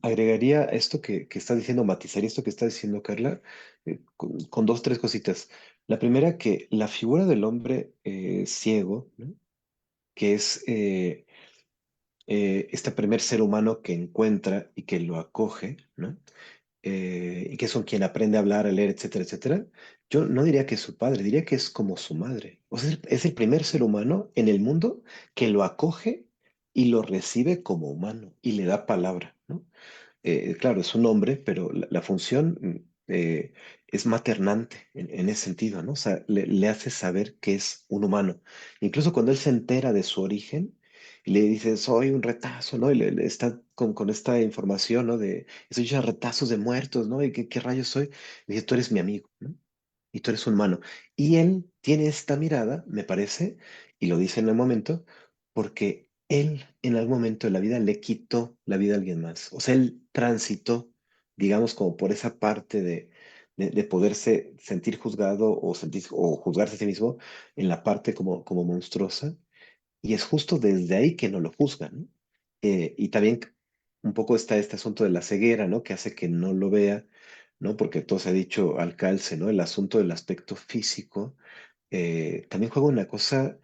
agregaría esto que está diciendo, matizaría esto que está diciendo Carla, con dos, tres cositas. La primera, que la figura del hombre ciego, ¿no? Que es este primer ser humano que encuentra y que lo acoge, ¿no? Y que es con quien aprende a hablar, a leer, etcétera, etcétera, yo no diría que es su padre, diría que es como su madre. O sea, es el primer ser humano en el mundo que lo acoge y lo recibe como humano y le da palabra, ¿no? Claro, es un hombre, pero la función es maternante en ese sentido, ¿no? O sea, le hace saber que es un humano. Incluso cuando él se entera de su origen, le dice, soy un retazo, ¿no? Y le está con esta información, ¿no? Estoy hecho de retazos de muertos, ¿no? ¿Y qué rayos soy? Le dice, tú eres mi amigo, ¿no? Y tú eres un humano. Y él tiene esta mirada, me parece, y lo dice en el momento, porque él en algún momento de la vida le quitó la vida a alguien más. O sea, él transitó, digamos, como por esa parte de poderse sentir juzgado o juzgarse a sí mismo en la parte como monstruosa. Y es justo desde ahí que no lo juzgan, ¿no? Y también un poco está este asunto de la ceguera, ¿no? Que hace que no lo vea, ¿no? Porque todo se ha dicho al calce, ¿no? El asunto del aspecto físico también juega una cosa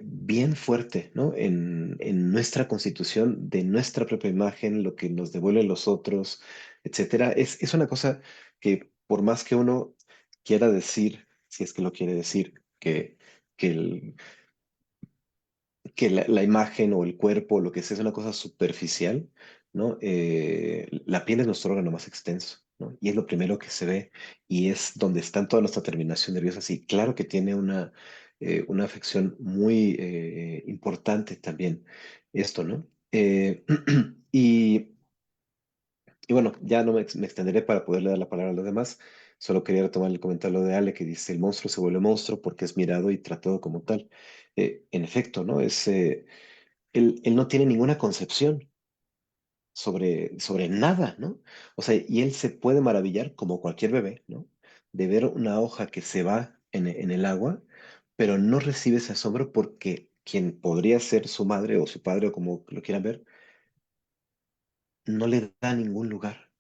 bien fuerte, ¿no? En nuestra constitución, de nuestra propia imagen, lo que nos devuelven los otros, etcétera. Es una cosa que por más que uno quiera decir, si es que lo quiere decir, que el, que la imagen o el cuerpo o lo que sea es una cosa superficial, ¿no? La piel es nuestro órgano más extenso, ¿no? Y es lo primero que se ve y es donde está toda nuestra terminación nerviosa. Sí, claro que tiene una afección muy importante también esto, ¿no? Y, y bueno, ya no me extenderé para poderle dar la palabra a los demás. Solo quería retomar el comentario de Ale que dice, el monstruo se vuelve monstruo porque es mirado y tratado como tal. En efecto, ¿no? Él no tiene ninguna concepción sobre nada, ¿no? O sea, y él se puede maravillar, como cualquier bebé, ¿no? De ver una hoja que se va en el agua, pero no recibe ese asombro porque quien podría ser su madre o su padre o como lo quieran ver, no le da ningún lugar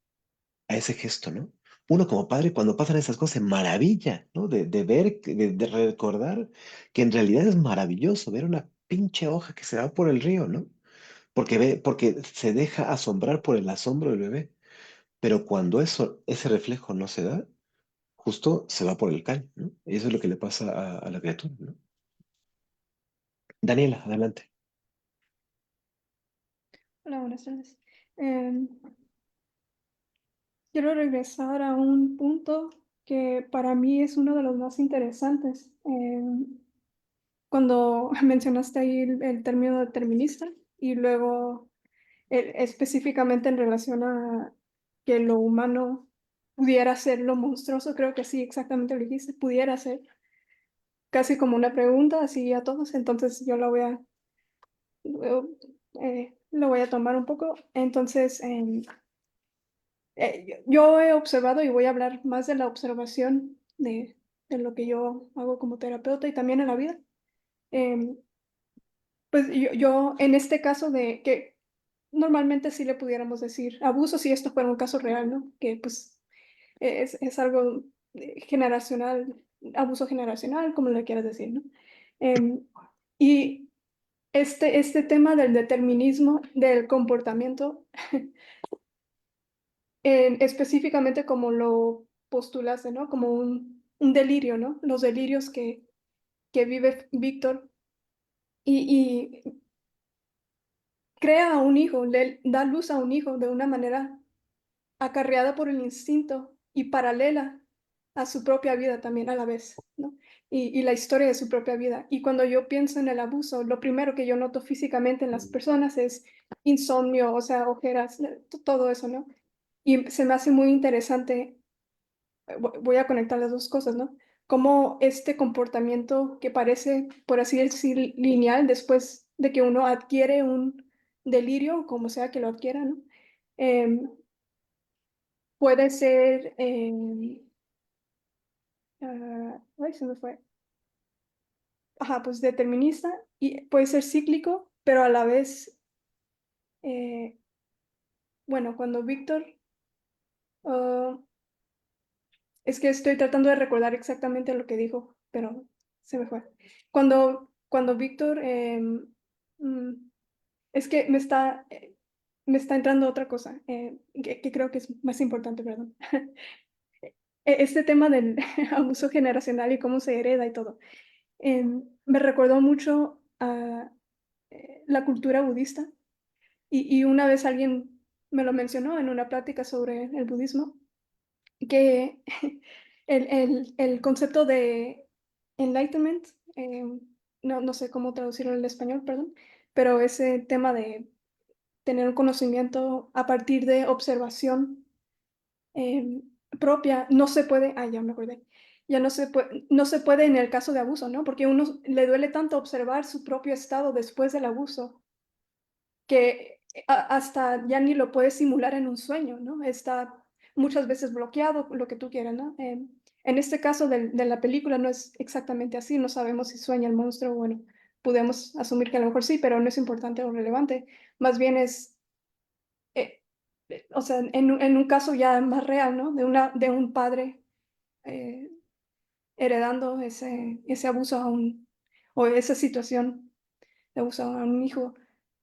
a ese gesto, ¿no? Uno como padre, cuando pasan esas cosas, se maravilla, ¿no? De ver, de recordar que en realidad es maravilloso ver una pinche hoja que se va por el río, ¿no? Porque se deja asombrar por el asombro del bebé. Pero cuando ese reflejo no se da, justo se va por el caño, ¿no? Y eso es lo que le pasa a la criatura, ¿no? Daniela, adelante. Hola, buenas tardes. Em, Quiero regresar a un punto que para mí es uno de los más interesantes. Cuando mencionaste ahí el término determinista y luego específicamente en relación a que lo humano pudiera ser lo monstruoso, creo que sí, exactamente lo dijiste, pudiera ser casi como una pregunta así a todos, entonces yo lo voy a tomar un poco. Entonces, yo he observado y voy a hablar más de la observación de lo que yo hago como terapeuta y también en la vida. Em, pues yo en este caso de que normalmente sí le pudiéramos decir abuso si esto fuera un caso real, ¿no? Que pues es algo generacional, abuso generacional, como le quieras decir, ¿no? Em, y este tema del determinismo del comportamiento específicamente como lo postulaste, ¿no? Como un delirio, ¿no? Los delirios que vive Víctor y crea a un hijo, le da luz a un hijo de una manera acarreada por el instinto y paralela a su propia vida también a la vez, ¿no? Y la historia de su propia vida. Y cuando yo pienso en el abuso, lo primero que yo noto físicamente en las personas es insomnio, o sea, ojeras, todo eso, ¿no? Y se me hace muy interesante voy a conectar las dos cosas, ¿no? Como este comportamiento que parece, por así decir, lineal después de que uno adquiere un delirio, como sea que lo adquiera, ¿no? Em, puede ser, ay, se me fue. Ajá, pues determinista y puede ser cíclico, pero a la vez, eh, bueno, cuando Víctor, ah, es que estoy tratando de recordar exactamente lo que dijo, pero se me fue. Cuando Víctor, mm, es que me está entrando otra cosa, que creo que es más importante, perdón. Este tema del abuso generacional y cómo se hereda y todo. Me recordó mucho a la cultura budista y una vez alguien me lo mencionó en una plática sobre el budismo que el concepto de enlightenment, no sé cómo traducirlo en español, perdón, pero ese tema de tener un conocimiento a partir de observación eh, propia, no se puede, ya me acordé, ya no se puede en el caso de abuso, ¿no? Porque uno le duele tanto observar su propio estado después del abuso que hasta ya ni lo puedes simular en un sueño, ¿no? Está muchas veces bloqueado, lo que tú quieras, ¿no? En este caso de la película no es exactamente así, no sabemos si sueña el monstruo, bueno, podemos asumir que a lo mejor sí, pero no es importante o relevante. Más bien es, eh, o sea, en un caso ya más real, ¿no? De un padre eh, heredando ese abuso o esa situación de abuso a un hijo,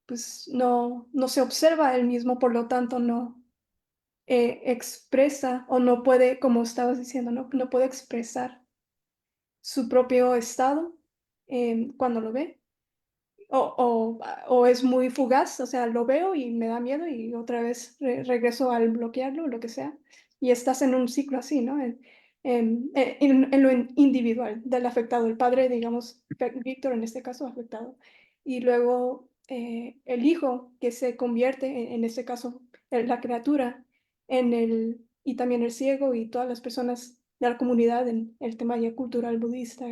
pues no se observa él mismo, por lo tanto no expresa o no puede, como estabas diciendo, no puede expresar su propio estado cuando lo ve. O es muy fugaz, o sea, lo veo y me da miedo y otra vez regreso al bloquearlo, lo que sea. Y estás en un ciclo así, ¿no? En lo individual del afectado, el padre, digamos, Víctor en este caso, afectado. Y luego el hijo que se convierte, en este caso, la criatura, y también el ciego y todas las personas de la comunidad en el tema ya cultural budista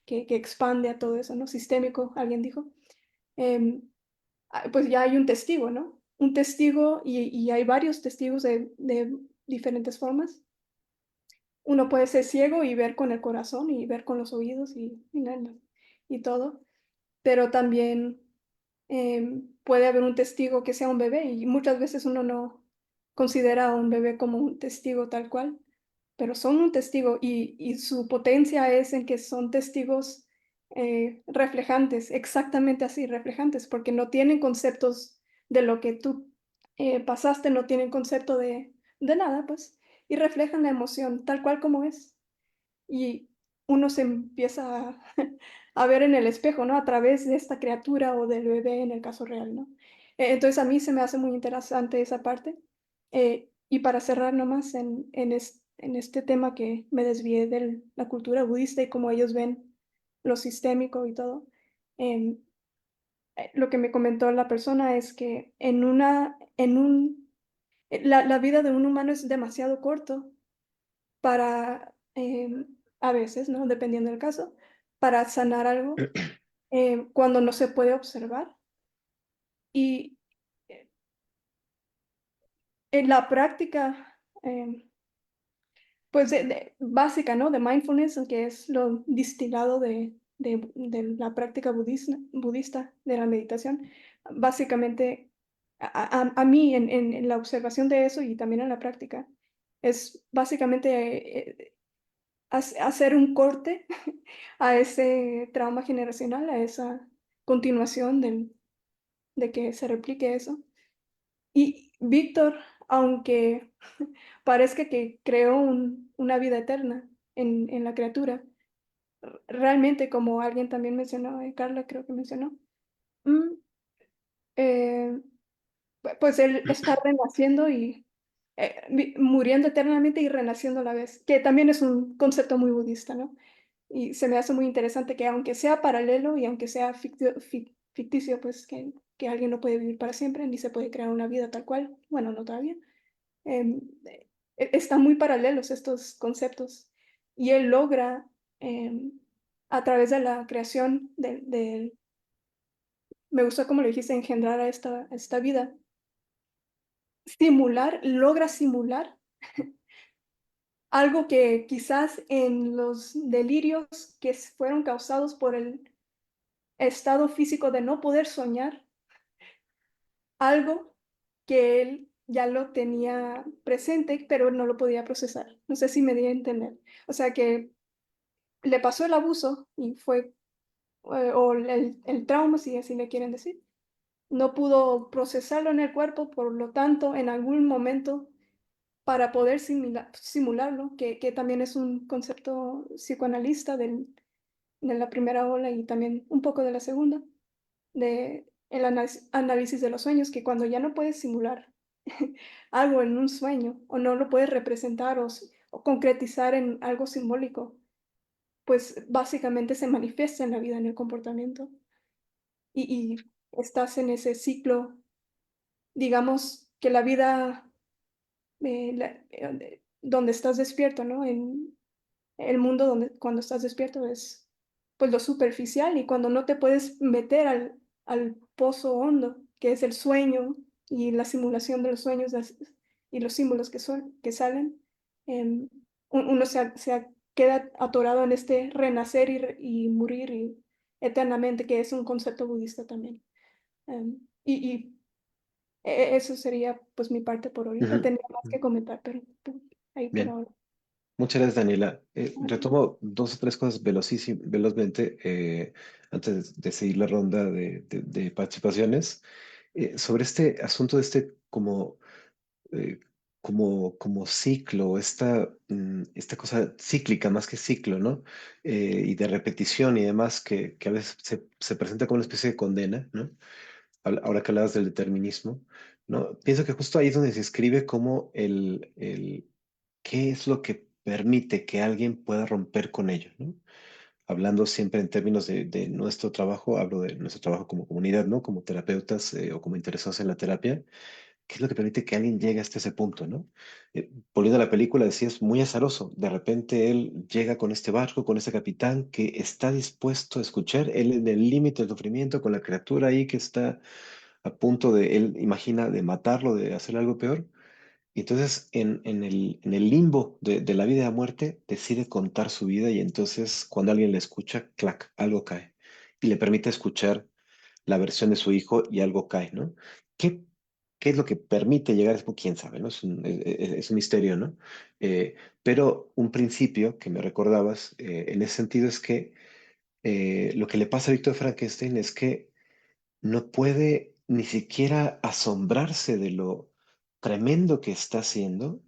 que expande a todo eso, ¿no? Sistémico, alguien dijo. em, pues ya hay un testigo, ¿no? Un testigo y hay varios testigos de diferentes formas. Uno puede ser ciego y ver con el corazón y ver con los oídos y todo, pero también puede haber un testigo que sea un bebé y muchas veces uno no considera a un bebé como un testigo tal cual, pero son un testigo y su potencia es en que son testigos reflejantes, exactamente así, reflejantes, porque no tienen conceptos de lo que tú pasaste, no tienen concepto de nada, pues, y reflejan la emoción tal cual como es. Y uno se empieza a ver en el espejo, ¿no? A través de esta criatura o del bebé en el caso real, ¿no? Entonces a mí se me hace muy interesante esa parte. Y para cerrar nomás en este tema que me desvié de la cultura budista y cómo ellos ven lo sistémico y todo, em, lo que me comentó la persona es que la vida de un humano es demasiado corto para, a veces, ¿no? Dependiendo del caso, para sanar algo cuando no se puede observar. Y eh, en la práctica, pues básica, ¿no? De mindfulness, que es lo distilado de la práctica budista, de la meditación, básicamente, a mí en la observación de eso y también en la práctica, es básicamente hacer un corte a ese trauma generacional, a esa continuación de que se replique eso. Y Víctor, aunque parezca que creó una vida eterna en la criatura, realmente, como alguien también mencionó, Carla creo que mencionó, mm, eh, pues él está renaciendo y muriendo eternamente y renaciendo a la vez, que también es un concepto muy budista, ¿no? Y se me hace muy interesante que aunque sea paralelo y aunque sea ficticio, pues que alguien no puede vivir para siempre, ni se puede crear una vida tal cual, bueno, no todavía, em, están muy paralelos estos conceptos. Y él logra, em, a través de la creación me gustó como lo dijiste, engendrar a esta vida, logra simular algo que quizás en los delirios que fueron causados por el estado físico de no poder soñar, algo que él ya lo tenía presente, pero no lo podía procesar. No sé si me di a entender. O sea que le pasó el abuso y fue, o el trauma, si así le quieren decir. No pudo procesarlo en el cuerpo, por lo tanto, en algún momento, para poder simularlo, que también es un concepto psicoanalista de la primera ola y también un poco de la segunda, de el análisis de los sueños, que cuando ya no puedes simular algo en un sueño o no lo puedes representar o concretizar en algo simbólico, pues básicamente se manifiesta en la vida, en el comportamiento y estás en ese ciclo, digamos que la vida donde estás despierto, ¿no? En el mundo donde cuando estás despierto es pues lo superficial y cuando no te puedes meter al pozo hondo, que es el sueño y la simulación de los sueños y los símbolos que salen, uno queda atorado en este renacer y morir eternamente, que es un concepto budista también. Y eso sería pues mi parte por ahorita. Ujú. Tendría más que comentar, pero pues, ahí por Bien. ahora. Muchas gracias, Daniela. Retomo dos o tres cosas velozmente antes de seguir la ronda de participaciones. Sobre este asunto de este eh, como ciclo, esta cosa cíclica más que ciclo, ¿no? Y de repetición y demás que a veces se presenta como una especie de condena, ¿no? Ahora que hablabas del determinismo, ¿no? Pienso que justo ahí es donde se escribe como qué es lo que permite que alguien pueda romper con ello, ¿no? Hablando siempre en términos de nuestro trabajo, hablo de nuestro trabajo como comunidad, ¿no? Como terapeutas o como interesados en la terapia, ¿qué es lo que permite que alguien llegue hasta ese punto, ¿no? Volviendo a la película, decía, es muy azaroso. De repente él llega con este barco, con este capitán que está dispuesto a escuchar, él en el límite del sufrimiento, con la criatura ahí que está a punto de, él imagina, de matarlo, de hacerle algo peor. Y entonces en el limbo de la vida y la muerte decide contar su vida y entonces cuando alguien le escucha, clac, algo cae y le permite escuchar la versión de su hijo y algo cae, ¿no? ¿Qué, qué es lo que permite llegar a ese punto? ¿Quién sabe, no? Es un misterio, ¿no? Pero un principio que me recordabas en ese sentido es que lo que le pasa a Víctor Frankenstein es que no puede ni siquiera asombrarse de lo tremendo que está haciendo,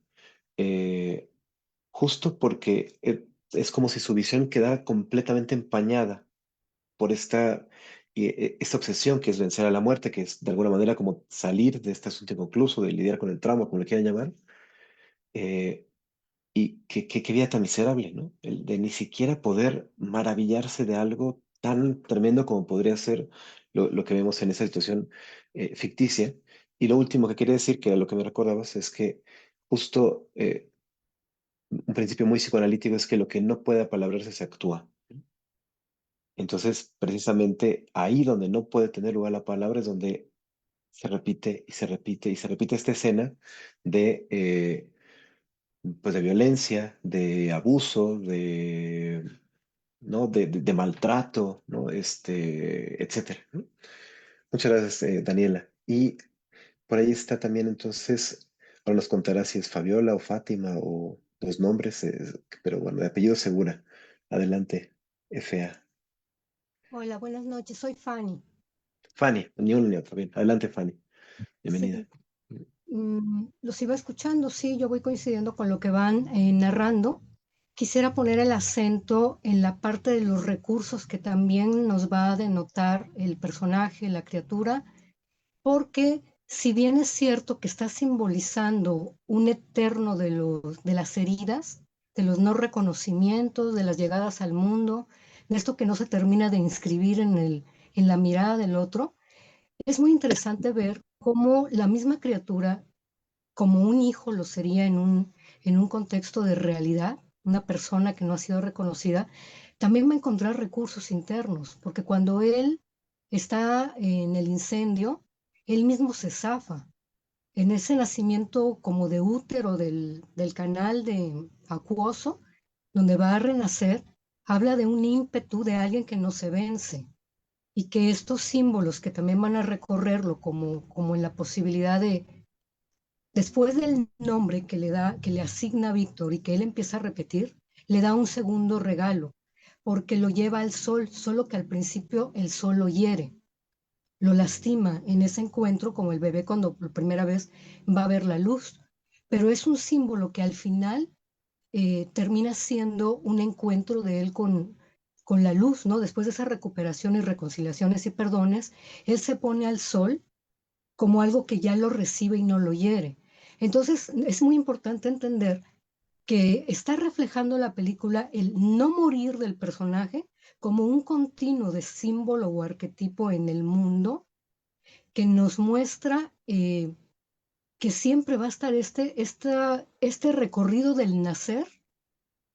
eh, justo porque es como si su visión quedara completamente empañada por esta obsesión que es vencer a la muerte, que es de alguna manera como salir de este asunto inconcluso, de lidiar con el trauma, como le quieran llamar, eh, y qué vida tan miserable, ¿no? El de ni siquiera poder maravillarse de algo tan tremendo como podría ser lo que vemos en esa situación ficticia. Y lo último que quería decir, que era lo que me recordabas, es que justo un principio muy psicoanalítico es que lo que no puede apalabrarse se actúa. Entonces, precisamente ahí donde no puede tener lugar la palabra es donde se repite y se repite y se repite esta escena de, pues de violencia, de abuso, ¿no? de maltrato, ¿no? Etcétera, ¿no? Muchas gracias, Daniela. Y por ahí está también entonces, ahora nos contará si es Fabiola o Fátima o los nombres, pero bueno, de apellido Segura. Adelante, FA. Hola, buenas noches. Soy Fanny. Fanny, ni uno ni otro. Bien, adelante, Fanny. Bienvenida. Sí, los iba escuchando, sí, yo voy coincidiendo con lo que van narrando. Quisiera poner el acento en la parte de los recursos que también nos va a denotar el personaje, la criatura, porque si bien es cierto que está simbolizando un eterno de las heridas, de los no reconocimientos, de las llegadas al mundo, de esto que no se termina de inscribir en la mirada del otro, es muy interesante ver cómo la misma criatura, como un hijo lo sería en un contexto de realidad, una persona que no ha sido reconocida, también va a encontrar recursos internos, porque cuando él está en el incendio, él mismo se zafa. En ese nacimiento como de útero del canal de acuoso, donde va a renacer, habla de un ímpetu de alguien que no se vence y que estos símbolos que también van a recorrerlo como en la posibilidad de, después del nombre que le da, que le asigna Víctor y que él empieza a repetir, le da un segundo regalo, porque lo lleva al sol, solo que al principio el sol lo hiere, lo lastima en ese encuentro, como el bebé cuando por primera vez va a ver la luz, pero es un símbolo que al final termina siendo un encuentro de él con la luz, ¿no? Después de esa recuperación y reconciliaciones y perdones, él se pone al sol como algo que ya lo recibe y no lo hiere. Entonces, es muy importante entender que está reflejando la película el no morir del personaje como un continuo de símbolo o arquetipo en el mundo que nos muestra que siempre va a estar este recorrido del nacer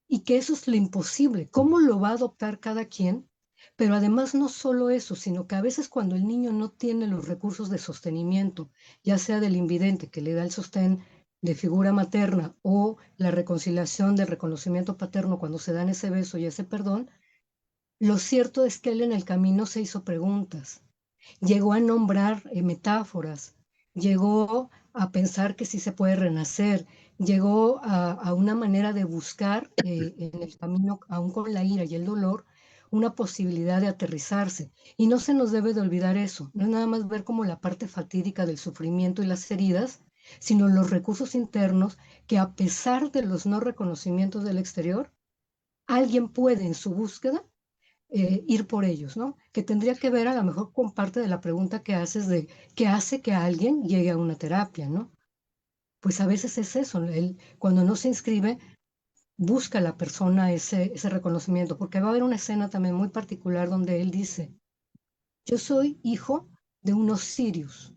y que eso es lo imposible, cómo lo va a adoptar cada quien, pero además no solo eso, sino que a veces cuando el niño no tiene los recursos de sostenimiento, ya sea del invidente que le da el sostén de figura materna o la reconciliación del reconocimiento paterno cuando se dan ese beso y ese perdón, Lo cierto es que él en el camino se hizo preguntas, llegó a nombrar metáforas, llegó a pensar que sí se puede renacer, llegó a una manera de buscar en el camino, aún con la ira y el dolor, una posibilidad de aterrizarse. Y no se nos debe de olvidar eso, no es nada más ver como la parte fatídica del sufrimiento y las heridas, sino los recursos internos que a pesar de los no reconocimientos del exterior, alguien puede en su búsqueda ir por ellos, ¿no? Que tendría que ver a lo mejor con parte de la pregunta que haces de qué hace que alguien llegue a una terapia, ¿no? Pues a veces es eso, cuando no se inscribe, busca a la persona ese reconocimiento, porque va a haber una escena también muy particular donde él dice, yo soy hijo de unos sirios,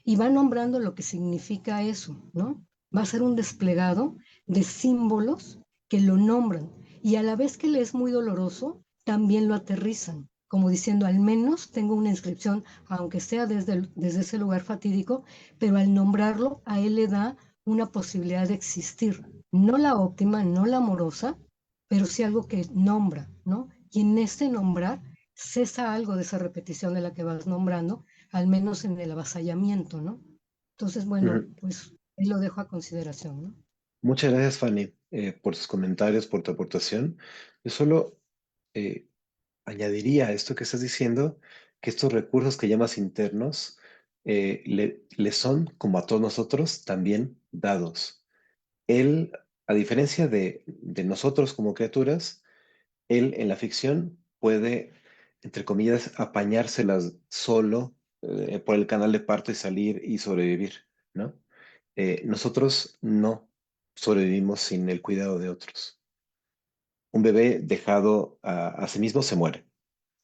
y va nombrando lo que significa eso, ¿no? Va a ser un desplegado de símbolos que lo nombran y a la vez que le es muy doloroso, también lo aterrizan, como diciendo, al menos tengo una inscripción, aunque sea desde ese lugar fatídico, pero al nombrarlo, a él le da una posibilidad de existir, no la óptima, no la amorosa, pero sí algo que nombra, ¿no? Y en ese nombrar cesa algo de esa repetición de la que vas nombrando, al menos en el avasallamiento, ¿no? Entonces, bueno, Ujú. pues ahí lo dejo a consideración, ¿no? Muchas gracias, Fanny, por tus comentarios, por tu aportación. Yo solo eh, añadiría a esto que estás diciendo, que estos recursos que llamas internos le son, como a todos nosotros, también dados. Él, a diferencia de nosotros como criaturas, él en la ficción puede, entre comillas, apañárselas solo por el canal de parto y salir y sobrevivir, ¿no? Nosotros no sobrevivimos sin el cuidado de otros. Un bebé dejado a sí mismo se muere.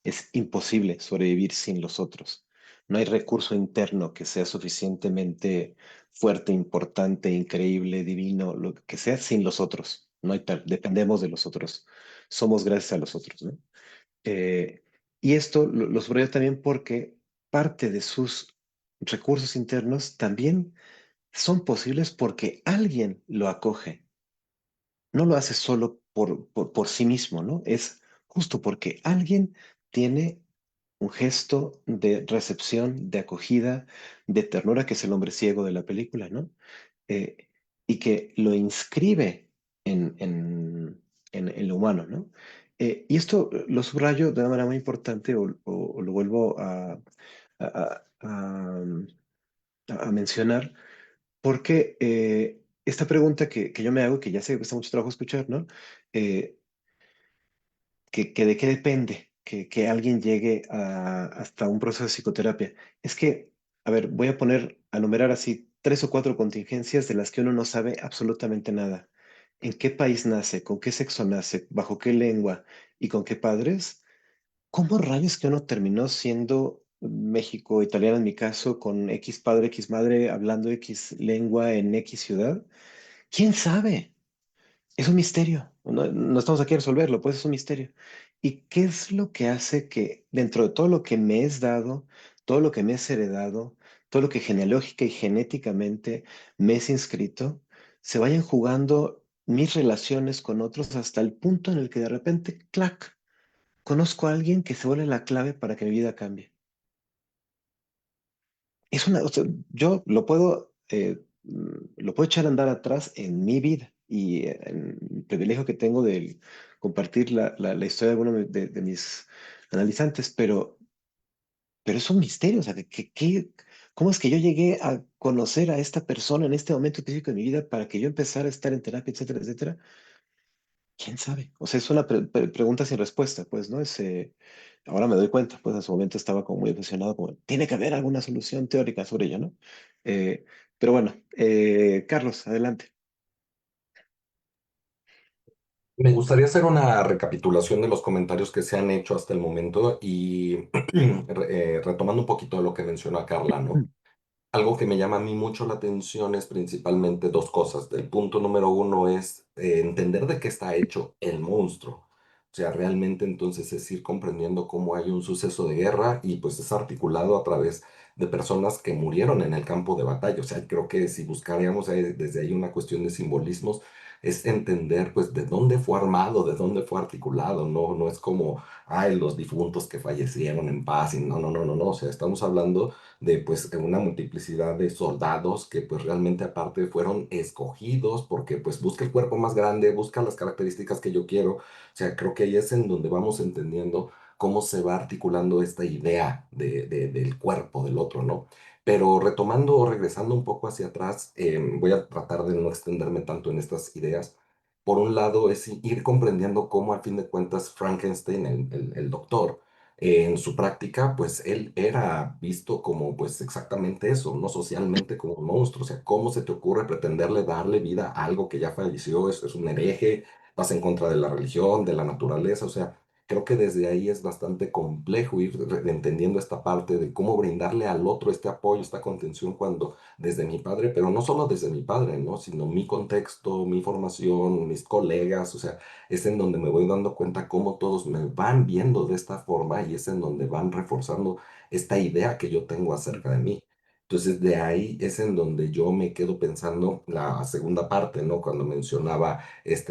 Es imposible sobrevivir sin los otros. No hay recurso interno que sea suficientemente fuerte, importante, increíble, divino, lo que sea sin los otros. No hay dependemos de los otros. Somos gracias a los otros, ¿no? Eh, y esto lo subrayo también porque parte de sus recursos internos también son posibles porque alguien lo acoge. No lo hace solo por sí mismo, ¿no? Es justo porque alguien tiene un gesto de recepción, de acogida, de ternura, que es el hombre ciego de la película, ¿no? Eh, y que lo inscribe en lo humano, ¿no? Y esto lo subrayo de una manera muy importante o lo vuelvo a- a- a mencionar porque esta pregunta que yo me hago, que ya sé que cuesta mucho trabajo escuchar, ¿no? Eh, que de qué depende que alguien llegue hasta un proceso de psicoterapia. Es que, a ver, voy a poner, a numerar así tres o cuatro contingencias de las que uno no sabe absolutamente nada. ¿En qué país nace? ¿Con qué sexo nace? ¿Bajo qué lengua? ¿Y con qué padres? ¿Cómo rayos que uno terminó siendo México, italiano en mi caso, con X padre, X madre, hablando X lengua en X ciudad? ¿Quién sabe? Es un misterio. No estamos aquí a resolverlo, pues es un misterio. ¿Y qué es lo que hace que dentro de todo lo que me es dado, todo lo que me es heredado, todo lo que genealógica y genéticamente me es inscrito, se vayan jugando mis relaciones con otros hasta el punto en el que de repente, clac, conozco a alguien que se vuelve la clave para que mi vida cambie? O sea, yo lo puedo echar a andar atrás en mi vida y en el privilegio que tengo de compartir la historia de alguno de mis analizantes, pero es un misterio, o sea, ¿cómo es que yo llegué a conocer a esta persona en este momento específico de mi vida para que yo empezara a estar en terapia, etcétera, etcétera? ¿Quién sabe? O sea, es una pregunta sin respuesta, pues, ¿no? Ahora me doy cuenta, pues en su momento estaba como muy obsesionado, como, tiene que haber alguna solución teórica sobre ello, ¿no? Eh, pero bueno, Carlos, adelante. Me gustaría hacer una recapitulación de los comentarios que se han hecho hasta el momento y retomando un poquito de lo que mencionó Carla, ¿no? Algo que me llama a mí mucho la atención es principalmente dos cosas. El punto número uno es entender de qué está hecho el monstruo. O sea, realmente entonces es ir comprendiendo cómo hay un suceso de guerra y pues es articulado a través de personas que murieron en el campo de batalla. O sea, creo que si buscaríamos desde ahí una cuestión de simbolismos, es entender pues de dónde fue armado, de dónde fue articulado, no es como, ay, los difuntos que fallecieron en paz, y no, o sea, estamos hablando de pues una multiplicidad de soldados que pues realmente aparte fueron escogidos porque pues busca el cuerpo más grande, busca las características que yo quiero, o sea, creo que ahí es en donde vamos entendiendo cómo se va articulando esta idea del cuerpo del otro, ¿no? Pero retomando o regresando un poco hacia atrás, voy a tratar de no extenderme tanto en estas ideas. Por un lado, es ir comprendiendo cómo, al fin de cuentas, Frankenstein, el doctor, en su práctica, pues él era visto como, pues exactamente eso, no socialmente como un monstruo. O sea, ¿cómo se te ocurre pretenderle darle vida a algo que ya falleció? Es un hereje, vas en contra de la religión, de la naturaleza, o sea. Creo que desde ahí es bastante complejo ir entendiendo esta parte de cómo brindarle al otro este apoyo, esta contención cuando desde mi padre, pero no solo desde mi padre, ¿no? Sino mi contexto, mi formación, mis colegas, o sea, es en donde me voy dando cuenta cómo todos me van viendo de esta forma y es en donde van reforzando esta idea que yo tengo acerca de mí. Entonces, de ahí es en donde yo me quedo pensando la segunda parte, ¿no? Cuando mencionaba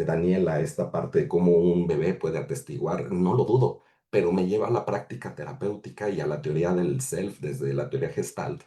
Daniela, esta parte de cómo un bebé puede atestiguar, no lo dudo, pero me lleva a la práctica terapéutica y a la teoría del self desde la teoría Gestalt,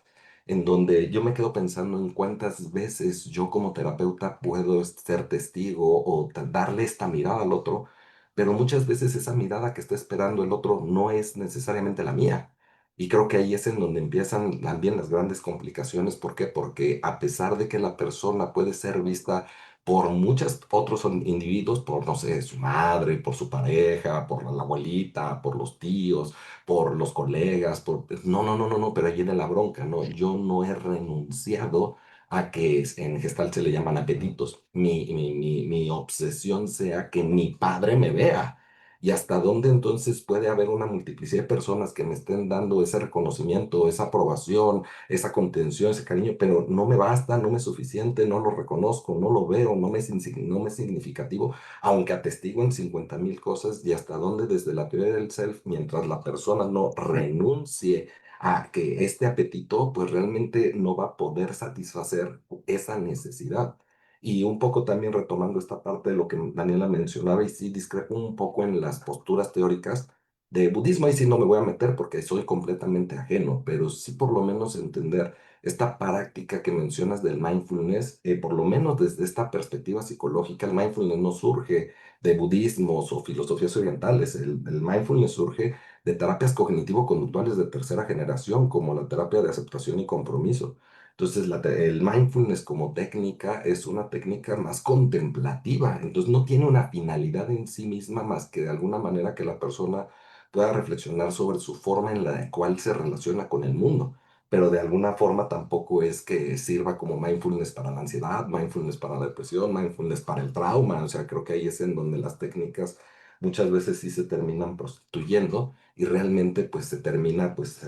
en donde yo me quedo pensando en cuántas veces yo como terapeuta puedo ser testigo o darle esta mirada al otro, pero muchas veces esa mirada que está esperando el otro no es necesariamente la mía. Y creo que ahí es en donde empiezan también las grandes complicaciones. ¿Por qué? Porque a pesar de que la persona puede ser vista por muchos otros individuos, por, no sé, su madre, por su pareja, por la abuelita, por los tíos, por los colegas, por... No, pero ahí viene la bronca, ¿no? Yo no he renunciado a que en Gestalt se le llaman apetitos. Mi obsesión sea que mi padre me vea. ¿Y hasta dónde entonces puede haber una multiplicidad de personas que me estén dando ese reconocimiento, esa aprobación, esa contención, ese cariño, pero no me basta, no me es suficiente, no lo reconozco, no lo veo, no me es significativo, aunque atestigo en 50,000 cosas, y hasta dónde desde la teoría del self, mientras la persona no renuncie a que este apetito, pues realmente no va a poder satisfacer esa necesidad. Y un poco también retomando esta parte de lo que Daniela mencionaba, y sí discrepo un poco en las posturas teóricas de budismo, ahí sí no me voy a meter porque soy completamente ajeno, pero sí por lo menos entender esta práctica que mencionas del mindfulness, por lo menos desde esta perspectiva psicológica, el mindfulness no surge de budismos o filosofías orientales, el mindfulness surge de terapias cognitivo-conductuales de tercera generación, como la terapia de aceptación y compromiso. Entonces, el mindfulness como técnica es una técnica más contemplativa, entonces no tiene una finalidad en sí misma más que de alguna manera que la persona pueda reflexionar sobre su forma en la cual se relaciona con el mundo, pero de alguna forma tampoco es que sirva como mindfulness para la ansiedad, mindfulness para la depresión, mindfulness para el trauma, o sea, creo que ahí es en donde las técnicas muchas veces sí se terminan prostituyendo y realmente pues se termina pues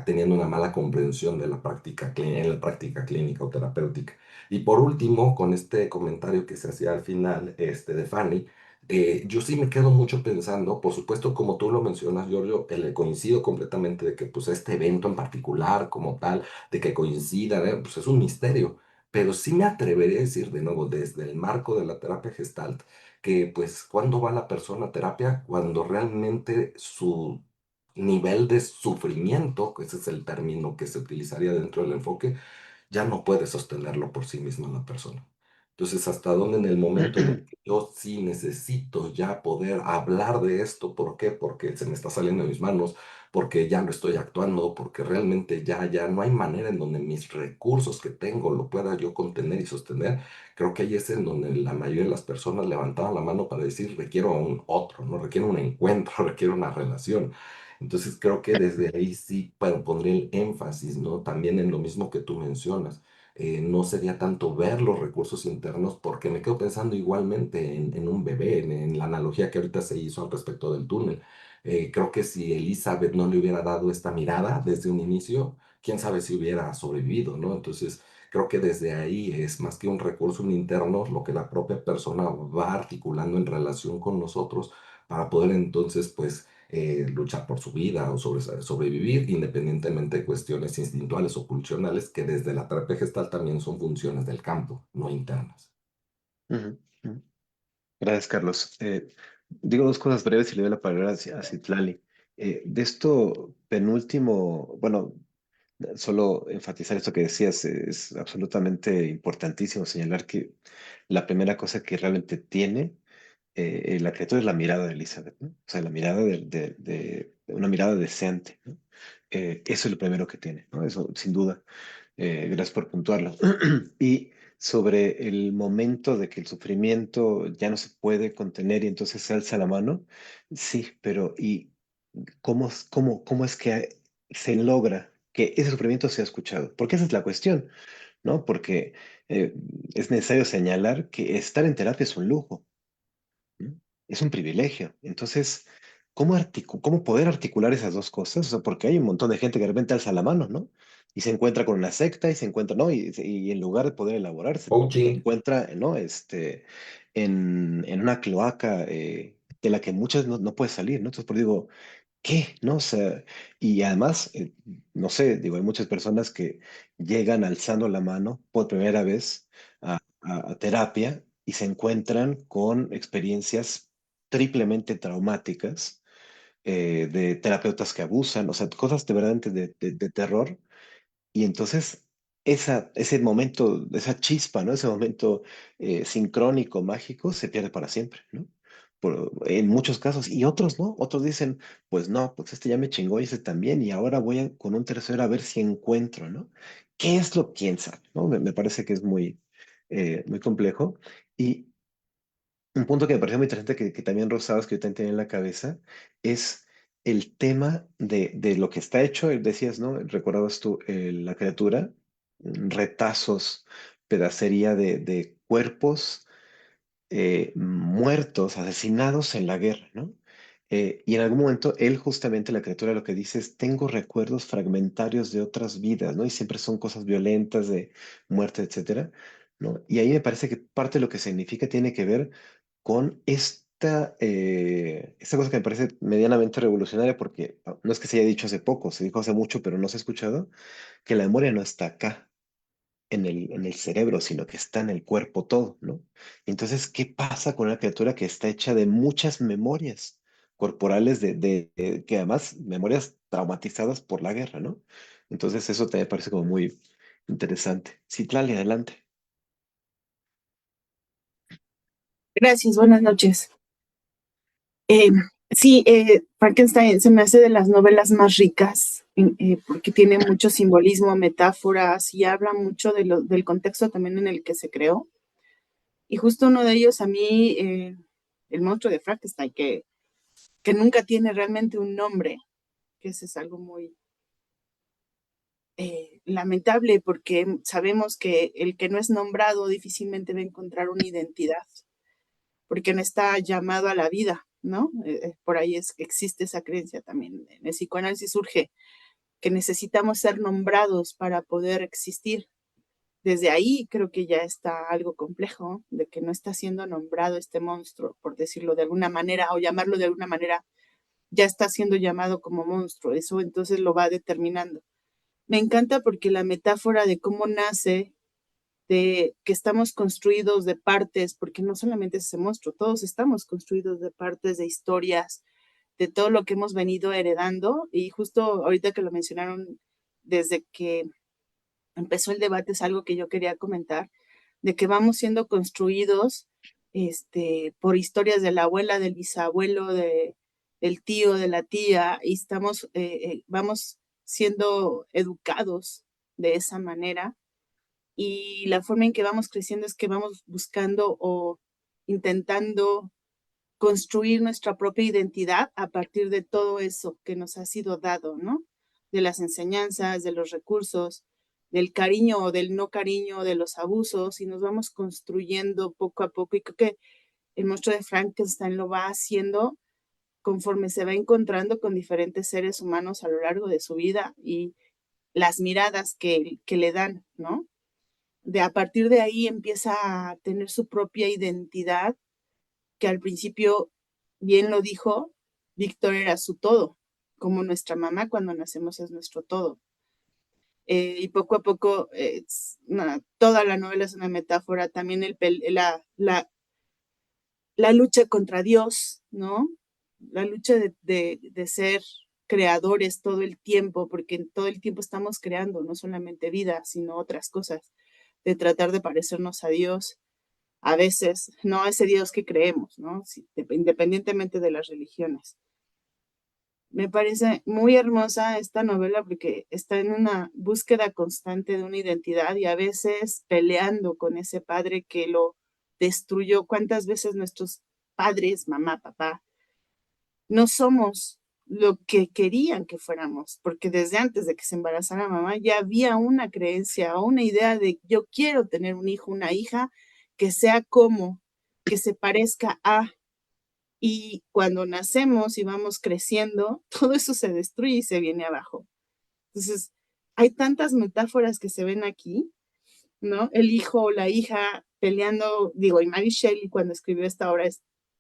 teniendo una mala comprensión de la práctica, en la práctica clínica o terapéutica. Y por último, con este comentario que se hacía al final de Fanny, yo sí me quedo mucho pensando, por supuesto, como tú lo mencionas, Giorgio, coincido completamente de que pues este evento en particular como tal, de que coincida, pues es un misterio, pero sí me atreveré a decir de nuevo desde el marco de la terapia Gestalt, que pues cuando va la persona a terapia, cuando realmente su nivel de sufrimiento, que ese es el término que se utilizaría dentro del enfoque, ya no puede sostenerlo por sí misma la persona. Entonces, ¿hasta dónde en el momento en el que yo sí necesito ya poder hablar de esto? ¿Por qué? Porque se me está saliendo de mis manos, porque ya lo estoy actuando, porque realmente ya no hay manera en donde mis recursos que tengo lo pueda yo contener y sostener. Creo que ahí es en donde la mayoría de las personas levantaban la mano para decir, requiero a un otro, no requiero un encuentro, requiero una relación. Entonces creo que desde ahí sí pondría el énfasis, ¿no? También en lo mismo que tú mencionas. No sería tanto ver los recursos internos, porque me quedo pensando igualmente en un bebé, en la analogía que ahorita se hizo al respecto del túnel. Creo que si Elizabeth no le hubiera dado esta mirada desde un inicio, quién sabe si hubiera sobrevivido, ¿no? Entonces, creo que desde ahí es más que un recurso interno, lo que la propia persona va articulando en relación con nosotros para poder entonces, pues, luchar por su vida o sobrevivir, independientemente de cuestiones instintuales o pulsionales, que desde la terapia gestal también son funciones del campo, no internas. Ujú, ujú. Gracias, Carlos. Digo dos cosas breves y le doy la palabra a Citlali. De esto penúltimo, bueno, solo enfatizar esto que decías, es absolutamente importantísimo señalar que la primera cosa que realmente tiene la criatura es la mirada de Elizabeth, ¿no? O sea, la mirada de una mirada deseante, ¿no? Eso es lo primero que tiene, ¿no? Eso, sin duda. Gracias por puntuarlo. Y sobre el momento de que el sufrimiento ya no se puede contener y entonces se alza la mano, sí, pero ¿y cómo es que se logra que ese sufrimiento sea escuchado? Porque esa es la cuestión, ¿no? Porque eh, es necesario señalar que estar en terapia es un lujo. ¿No? Es un privilegio. Entonces, ¿cómo poder articular esas dos cosas? O sea, porque hay un montón de gente que de repente alza la mano, ¿no? Y se encuentra con una secta y se encuentra, ¿no? Y en lugar de poder elaborarse, se Coaching. encuentra, ¿no? En una cloaca de la que muchas no puede salir, ¿no? Entonces, por digo, ¿qué? ¿No? O sea, y además, no sé, digo, hay muchas personas que llegan alzando la mano por primera vez a terapia y se encuentran con experiencias triplemente traumáticas de terapeutas que abusan, o sea, cosas de verdad de terror y entonces ese momento, esa chispa, ¿no? Ese momento sincrónico, mágico, se pierde para siempre, ¿no? En muchos casos. Y otros no. Otros dicen, pues no, pues este ya me chingó y ese también. Y ahora voy con un tercero a ver si encuentro, ¿no? ¿Qué es lo que quién sabe? ¿No? Me parece que es muy complejo. Y un punto que me pareció muy interesante que también rozabas, que yo también tenía en la cabeza, es el tema de lo que está hecho. Decías, ¿no? Recordabas tú la criatura, retazos, pedacería de cuerpos muertos, asesinados en la guerra, ¿no? Y en algún momento él justamente, la criatura, lo que dice es, tengo recuerdos fragmentarios de otras vidas, ¿no? Y siempre son cosas violentas, de muerte, etcétera, ¿no? Y ahí me parece que parte de lo que significa tiene que ver con esta cosa que me parece medianamente revolucionaria, porque no es que se haya dicho hace poco, se dijo hace mucho, pero no se ha escuchado, que la memoria no está acá, en el cerebro, sino que está en el cuerpo todo, ¿no? Entonces, ¿qué pasa con una criatura que está hecha de muchas memorias corporales, que además, memorias traumatizadas por la guerra, ¿no? Entonces, eso también me parece como muy interesante. Citlali, adelante. Gracias, buenas noches. Eh, sí, Frankenstein se me hace de las novelas más ricas porque tiene mucho simbolismo, metáforas y habla mucho del contexto también en el que se creó. Y justo uno de ellos a mí, el monstruo de Frankenstein, que nunca tiene realmente un nombre, que eso es algo muy lamentable porque sabemos que el que no es nombrado difícilmente va a encontrar una identidad, porque no está llamado a la vida, ¿no? Por ahí existe esa creencia también. En el psicoanálisis surge que necesitamos ser nombrados para poder existir. Desde ahí creo que ya está algo complejo, de que no está siendo nombrado este monstruo, por decirlo de alguna manera, o llamarlo de alguna manera, ya está siendo llamado como monstruo. Eso entonces lo va determinando. Me encanta porque la metáfora de cómo nace, de que estamos construidos de partes, porque no solamente es ese monstruo, todos estamos construidos de partes, de historias, de todo lo que hemos venido heredando. Y justo ahorita que lo mencionaron, desde que empezó el debate, es algo que yo quería comentar, de que vamos siendo construidos por historias de la abuela, del bisabuelo, del tío, de la tía, y vamos siendo educados de esa manera y la forma en que vamos creciendo es que vamos buscando o intentando construir nuestra propia identidad a partir de todo eso que nos ha sido dado, ¿no? De las enseñanzas, de los recursos, del cariño o del no cariño, de los abusos, y nos vamos construyendo poco a poco. Y creo que el monstruo de Frankenstein lo va haciendo conforme se va encontrando con diferentes seres humanos a lo largo de su vida y las miradas que le dan, ¿no? A partir de ahí empieza a tener su propia identidad, que al principio, bien lo dijo, Víctor era su todo, como nuestra mamá cuando nacemos es nuestro todo. Y poco a poco, toda la novela es una metáfora, también la lucha contra Dios, ¿no? La lucha de ser creadores todo el tiempo, porque todo el tiempo estamos creando, no solamente vida, sino otras cosas, de tratar de parecernos a Dios, a veces, no a ese Dios que creemos, ¿no? Independientemente de las religiones. Me parece muy hermosa esta novela porque está en una búsqueda constante de una identidad y a veces peleando con ese padre que lo destruyó. ¿Cuántas veces nuestros padres, mamá, papá, no somos lo que querían que fuéramos? Porque desde antes de que se embarazara mamá ya había una creencia o una idea de yo quiero tener un hijo, una hija que sea como, que se parezca a. Y cuando nacemos y vamos creciendo, todo eso se destruye y se viene abajo. Entonces, hay tantas metáforas que se ven aquí, ¿no? El hijo o la hija peleando, digo, y Mary Shelley cuando escribió esta obra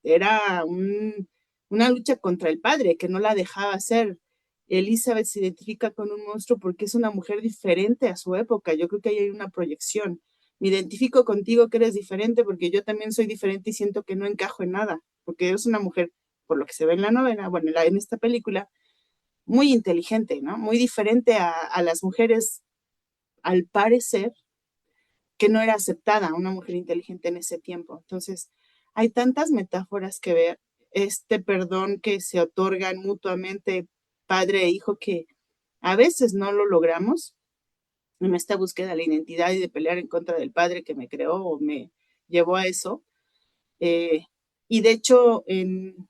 era una lucha contra el padre que no la dejaba hacer. Elizabeth se identifica con un monstruo porque es una mujer diferente a su época. Yo creo que ahí hay una proyección. Me identifico contigo que eres diferente porque yo también soy diferente y siento que no encajo en nada, porque eres una mujer, por lo que se ve en la novela, bueno, en esta película, muy inteligente, ¿no? Muy diferente a las mujeres, al parecer, que no era aceptada una mujer inteligente en ese tiempo. Entonces, hay tantas metáforas que ver, este perdón que se otorgan mutuamente padre e hijo que a veces no lo logramos en esta búsqueda de la identidad y de pelear en contra del padre que me creó o me llevó a eso. Y de hecho,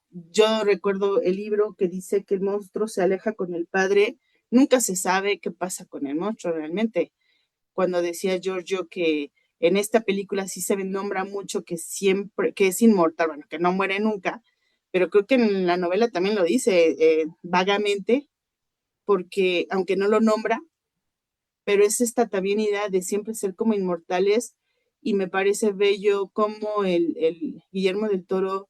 yo recuerdo el libro que dice que el monstruo se aleja con el padre. Nunca se sabe qué pasa con el monstruo realmente. Cuando decía Giorgio que en esta película sí se nombra mucho que siempre, que es inmortal, bueno, que no muere nunca, pero creo que en la novela también lo dice vagamente, porque aunque no lo nombra, pero es esta también idea de siempre ser como inmortales y me parece bello como el Guillermo del Toro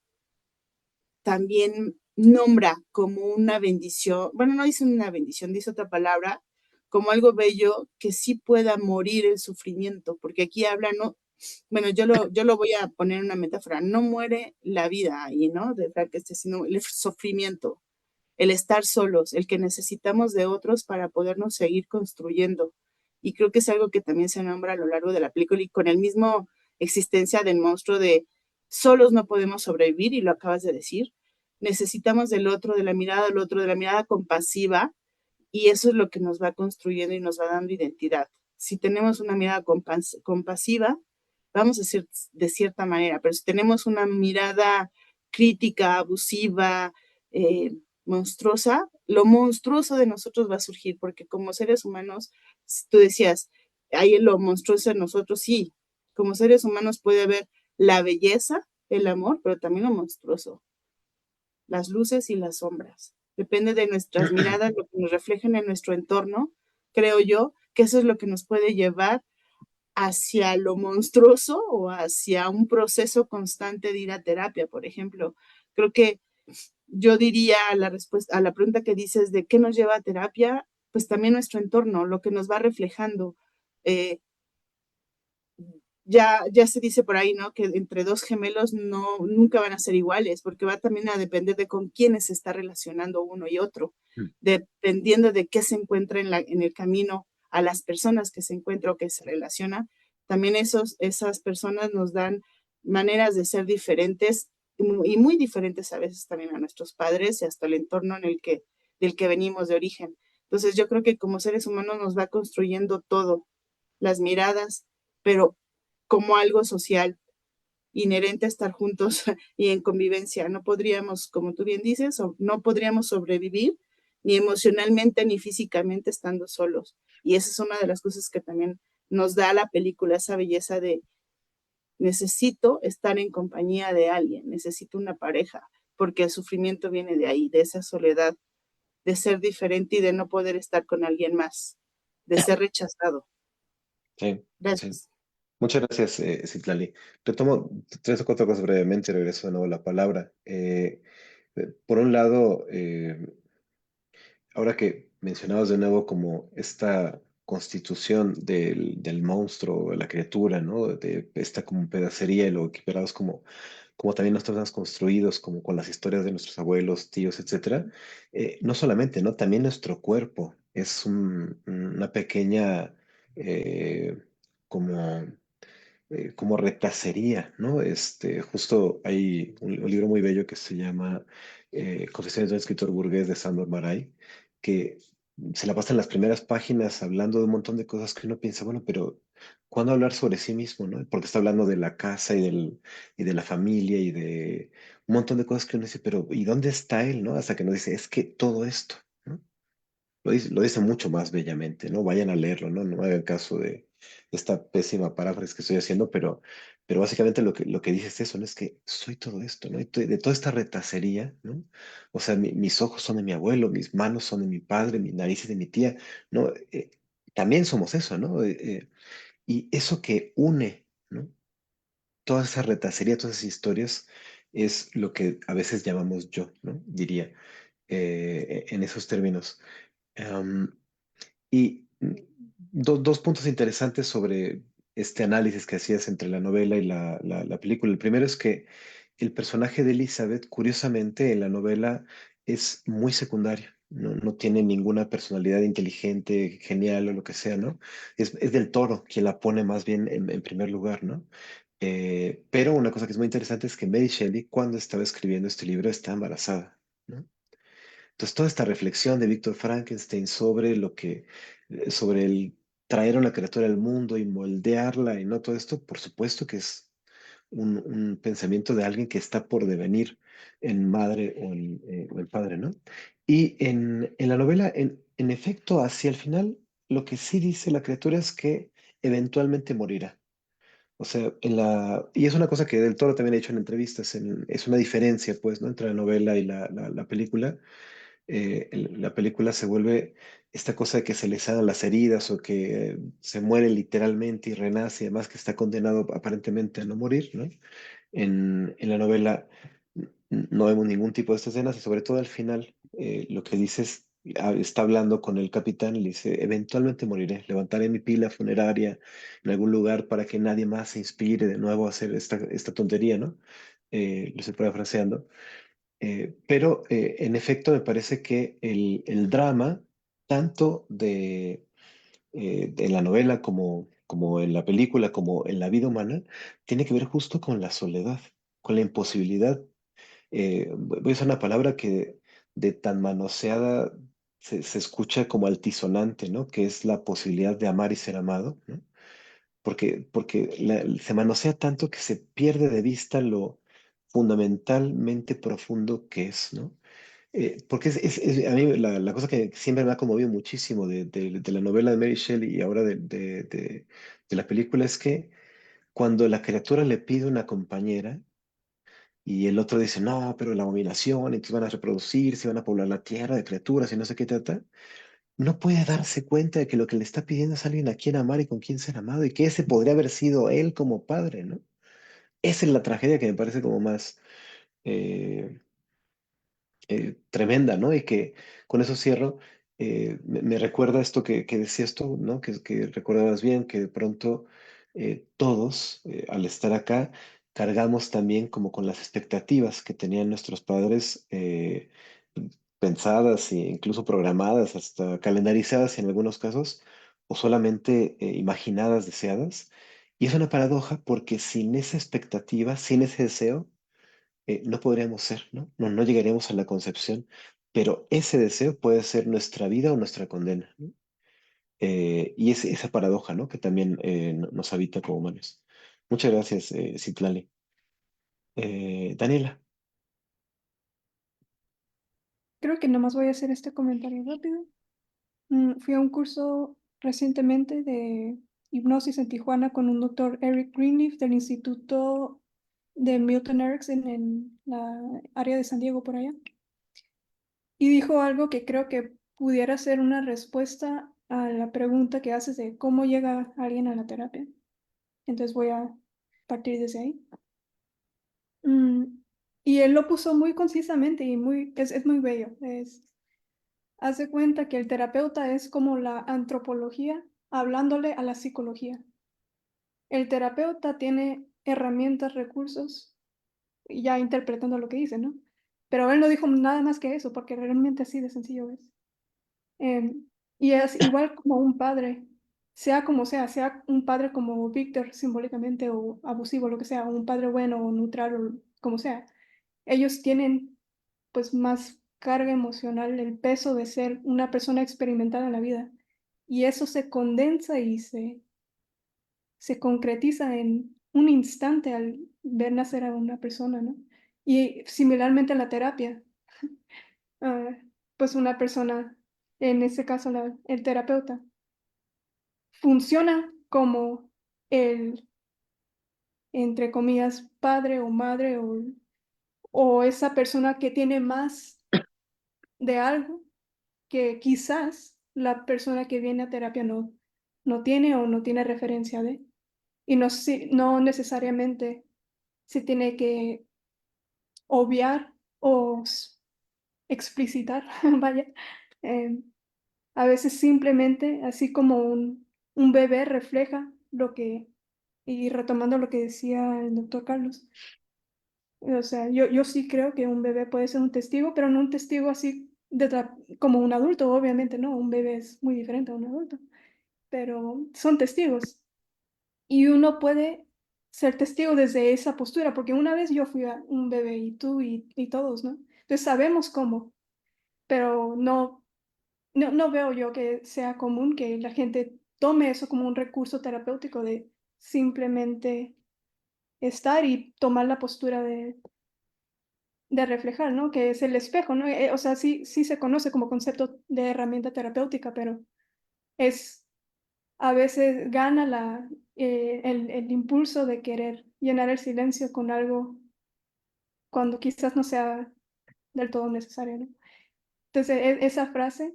también nombra como una bendición, bueno, no dice una bendición, dice otra palabra, como algo bello que sí pueda morir el sufrimiento, porque aquí habla, no, bueno, yo lo voy a poner en una metáfora, no muere la vida ahí, ¿no? De Frankenstein, sino el sufrimiento, el estar solos, el que necesitamos de otros para podernos seguir construyendo. Y creo que es algo que también se nombra a lo largo de la película y con el mismo existencia del monstruo de solos no podemos sobrevivir, y lo acabas de decir, necesitamos del otro, de la mirada del otro, de la mirada compasiva, y eso es lo que nos va construyendo y nos va dando identidad. Si tenemos una mirada compasiva, vamos a ser de cierta manera, pero si tenemos una mirada crítica, abusiva, monstruosa, lo monstruoso de nosotros va a surgir, porque como seres humanos, si tú decías, hay lo monstruoso en nosotros, sí, como seres humanos puede haber la belleza, el amor, pero también lo monstruoso, las luces y las sombras. Depende de nuestras miradas, lo que nos reflejen en nuestro entorno, creo yo, que eso es lo que nos puede llevar hacia lo monstruoso o hacia un proceso constante de ir a terapia, por ejemplo. Creo que yo diría a la respuesta a la pregunta que dices de qué nos lleva a terapia, pues también nuestro entorno, lo que nos va reflejando. Eh, ya se dice por ahí, ¿no? Que entre dos gemelos nunca van a ser iguales, porque va también a depender de con quiénes se está relacionando uno y otro, dependiendo de qué se encuentra en el camino, a las personas que se encuentra o que se relaciona, también esas personas nos dan maneras de ser diferentes y muy diferentes a veces también a nuestros padres y hasta el entorno del que venimos de origen. Entonces yo creo que como seres humanos nos va construyendo todo, las miradas, pero como algo social, inherente a estar juntos y en convivencia. No podríamos, como tú bien dices, no podríamos sobrevivir ni emocionalmente ni físicamente estando solos. Y esa es una de las cosas que también nos da la película, esa belleza de necesito estar en compañía de alguien, necesito una pareja, porque el sufrimiento viene de ahí, de esa soledad, de ser diferente y de no poder estar con alguien más, de ser rechazado. Sí, sí. Gracias. Muchas gracias, Citlali. Retomo tres o cuatro cosas brevemente y regreso de nuevo la palabra. Por un lado, ahora que mencionabas de nuevo como esta constitución del monstruo, de la criatura, ¿no? De esta como pedacería y lo equiparabas como como también nosotros estamos construidos, como con las historias de nuestros abuelos, tíos, etcétera, no solamente, ¿no? También nuestro cuerpo es una pequeña, como como retacería, ¿no? Justo hay un libro muy bello que se llama Confesiones de un escritor burgués de Sandor Maray, que se la pasa en las primeras páginas hablando de un montón de cosas que uno piensa, bueno, pero ¿cuándo hablar sobre sí mismo, no? Porque está hablando de la casa y de la familia y de un montón de cosas que uno dice, pero ¿y dónde está él, no? Hasta que nos dice, es que todo esto, ¿no? Lo dice mucho más bellamente, ¿no? Vayan a leerlo, ¿no? No hagan caso de esta pésima paráfrasis que estoy haciendo, pero básicamente lo que dice es eso, ¿no? Es que soy todo esto, ¿no? De toda esta retacería, ¿no? O sea, mis ojos son de mi abuelo, mis manos son de mi padre, mi nariz es de mi tía, ¿no? También somos eso, ¿no? Y eso que une, ¿no? Toda esa retacería, todas esas historias, es lo que a veces llamamos yo, ¿no? Diría, en esos términos. Am, y dos puntos interesantes sobre este análisis que hacías entre la novela y la película. El primero es que el personaje de Elizabeth, curiosamente, en la novela es muy secundario. No tiene ninguna personalidad inteligente, genial o lo que sea, ¿no? Es del Toro quien la pone más bien en primer lugar, ¿no? Pero una cosa que es muy interesante es que Mary Shelley, cuando estaba escribiendo este libro, está embarazada, ¿no? Entonces, toda esta reflexión de Víctor Frankenstein sobre sobre el traer a una criatura al mundo y moldearla y no todo esto, por supuesto que es un pensamiento de alguien que está por devenir en madre o en padre, ¿no? Y en la novela, en efecto, hacia el final, lo que sí dice la criatura es que eventualmente morirá. O sea, y es una cosa que Del Toro también ha dicho en entrevistas, es una diferencia, pues, ¿no? Entre la novela y la película. La película se vuelve esta cosa de que se le sanan las heridas o que se muere literalmente y renace y además que está condenado aparentemente a no morir, ¿no? En la novela no vemos ningún tipo de estas escenas y sobre todo al final lo que dice es, está hablando con el capitán y le dice, eventualmente moriré, levantaré mi pila funeraria en algún lugar para que nadie más se inspire de nuevo a hacer esta tontería, ¿no? Lo estoy parafraseando. Pero en efecto me parece que el drama, tanto de la novela como en la película, como en la vida humana, tiene que ver justo con la soledad, con la imposibilidad. Voy a usar una palabra que de tan manoseada se escucha como altisonante, ¿no? Que es la posibilidad de amar y ser amado, ¿no? Porque se manosea tanto que se pierde de vista lo fundamentalmente profundo que es, ¿no? Porque a mí la cosa que siempre me ha conmovido muchísimo de la novela de Mary Shelley y ahora de la película es que cuando la criatura le pide una compañera y el otro dice, no, pero la abominación, entonces van a reproducirse, van a poblar la tierra de criaturas y no sé qué trata, no puede darse cuenta de que lo que le está pidiendo es alguien a quien amar y con quien ser amado y que ese podría haber sido él como padre, ¿no? Esa es la tragedia que me parece como más... eh, tremenda, ¿no? Y que con eso cierro, me recuerda esto que decías tú, ¿no? Que recordabas bien, que de pronto todos, al estar acá, cargamos también como con las expectativas que tenían nuestros padres pensadas e incluso programadas, hasta calendarizadas en algunos casos, o solamente imaginadas, deseadas. Y es una paradoja porque sin esa expectativa, sin ese deseo, no podríamos ser, ¿no? No llegaríamos a la concepción, pero ese deseo puede ser nuestra vida o nuestra condena, ¿no? Y es esa paradoja, ¿no? Que también nos habita como humanos. Muchas gracias, Citlali. Daniela, Creo que nomás voy a hacer este comentario rápido. Fui a un curso recientemente de hipnosis en Tijuana con un doctor Eric Greenleaf del Instituto de Milton Erickson en la área de San Diego por allá. Y dijo algo que creo que pudiera ser una respuesta a la pregunta que haces de cómo llega alguien a la terapia. Entonces voy a partir desde ahí. Mm, y él lo puso muy concisamente y es muy bello. Haz de cuenta que el terapeuta es como la antropología hablándole a la psicología. El terapeuta tiene herramientas, recursos ya interpretando lo que dice, ¿no? Pero él no dijo nada más que eso, porque realmente así de sencillo es. Y es igual como un padre, sea como sea un padre como Víctor simbólicamente o abusivo, lo que sea, o un padre bueno o neutral o como sea. Ellos tienen pues más carga emocional, el peso de ser una persona experimentada en la vida. Y eso se condensa y se concretiza en un instante al ver nacer a una persona, ¿no? Y similarmente a la terapia, ah, pues una persona, en este caso el terapeuta, funciona como el, entre comillas, padre o madre o esa persona que tiene más de algo que quizás la persona que viene a terapia no tiene o no tiene referencia de. Y no, no necesariamente se tiene que obviar o explicitar, vaya. Eh, a veces simplemente, así como un bebé refleja lo que, y retomando lo que decía el doctor Carlos, o sea, yo sí creo que un bebé puede ser un testigo, pero no un testigo así como un adulto, obviamente, ¿no? Un bebé es muy diferente a un adulto, pero son testigos. Y uno puede ser testigo desde esa postura, porque una vez yo fui un bebé y tú y todos, ¿no? Entonces sabemos cómo, pero no veo yo que sea común que la gente tome eso como un recurso terapéutico de simplemente estar y tomar la postura de reflejar, ¿no? Que es el espejo, ¿no? O sea, sí se conoce como concepto de herramienta terapéutica, pero es a veces gana el impulso de querer llenar el silencio con algo cuando quizás no sea del todo necesario, ¿no? Entonces, esa frase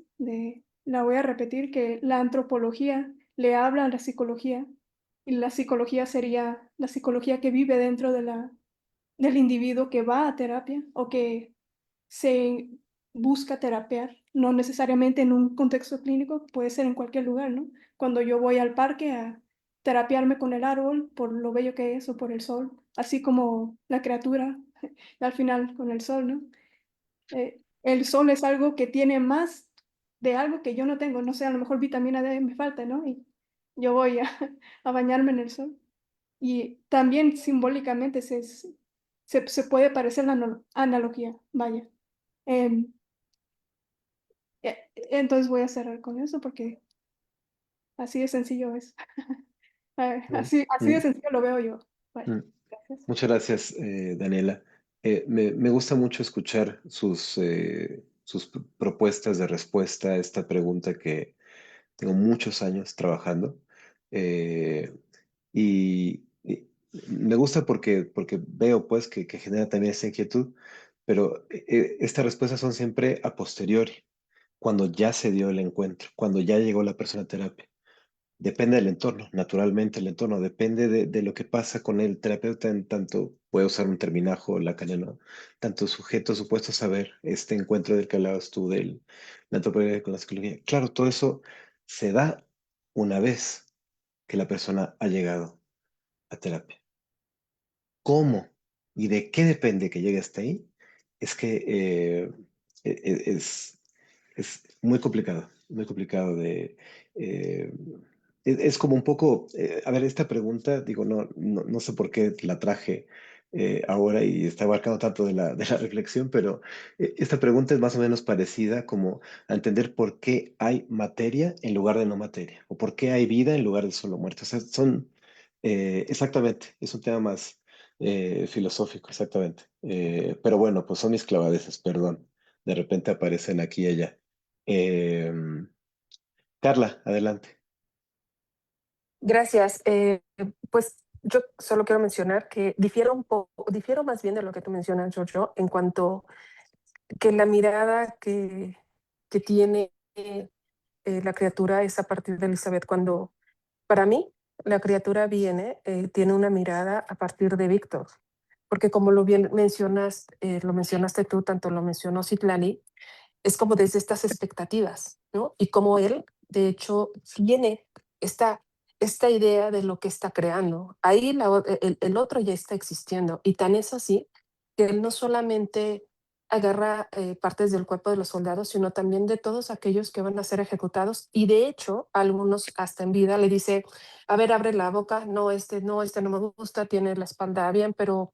la voy a repetir, que la antropología le habla a la psicología y la psicología sería la psicología que vive dentro del individuo que va a terapia o que se busca terapiar, no necesariamente en un contexto clínico, puede ser en cualquier lugar, ¿no? Cuando yo voy al parque a terapiarme con el árbol por lo bello que es o por el sol, así como la criatura al final con el sol, ¿no? El sol es algo que tiene más de algo que yo no tengo, no sé, a lo mejor vitamina D me falta, ¿no? Y yo voy a bañarme en el sol. Y también simbólicamente se puede parecer la analogía, vaya. Em, entonces voy a cerrar con eso porque así de sencillo es. Mm, Así de mm, sencillo lo veo yo. Vaya, mm. gracias. Muchas gracias, Daniela. Me gusta mucho escuchar sus propuestas de respuesta a esta pregunta que tengo muchos años trabajando. Eh, y me gusta porque veo pues que genera también esa inquietud, pero estas respuestas son siempre a posteriori, cuando ya se dio el encuentro, cuando ya llegó la persona a terapia. Depende del entorno, naturalmente el entorno, depende de lo que pasa con el terapeuta en tanto, puede usar un terminajo lacaniano, tanto sujeto supuesto a saber este encuentro del que hablabas tú, la antropología con la psicología. Claro, todo eso se da una vez que la persona ha llegado a terapia. ¿Cómo y de qué depende que llegue hasta ahí? Es que e- e- es, es muy complicado eh, es como un poco, a ver, esta pregunta, digo, no sé por qué la traje ahora y está abarcando tanto de la reflexión, pero esta pregunta es más o menos parecida como a entender por qué hay materia en lugar de no materia, o por qué hay vida en lugar de solo muerte. O sea, son, exactamente, es un tema más filosófico, exactamente. Pero bueno, pues son mis clavadeces, perdón. De repente aparecen aquí y allá. Em, Carla, adelante. Gracias. Pues yo solo quiero mencionar que difiero más bien de lo que tú mencionas, Giorgio, en cuanto que la mirada que tiene la criatura es a partir de Elizabeth, cuando para mí la criatura tiene una mirada a partir de Víctor, porque como lo bien mencionas, lo mencionaste tú, tanto lo mencionó Citlali, es como desde estas expectativas, ¿no? Y como él, de hecho, tiene esta idea de lo que está creando. Ahí el otro ya está existiendo y tan es así que él no solamente agarra partes del cuerpo de los soldados, sino también de todos aquellos que van a ser ejecutados. Y de hecho, algunos hasta en vida le dice, a ver, abre la boca, no, no me gusta, tiene la espalda bien, pero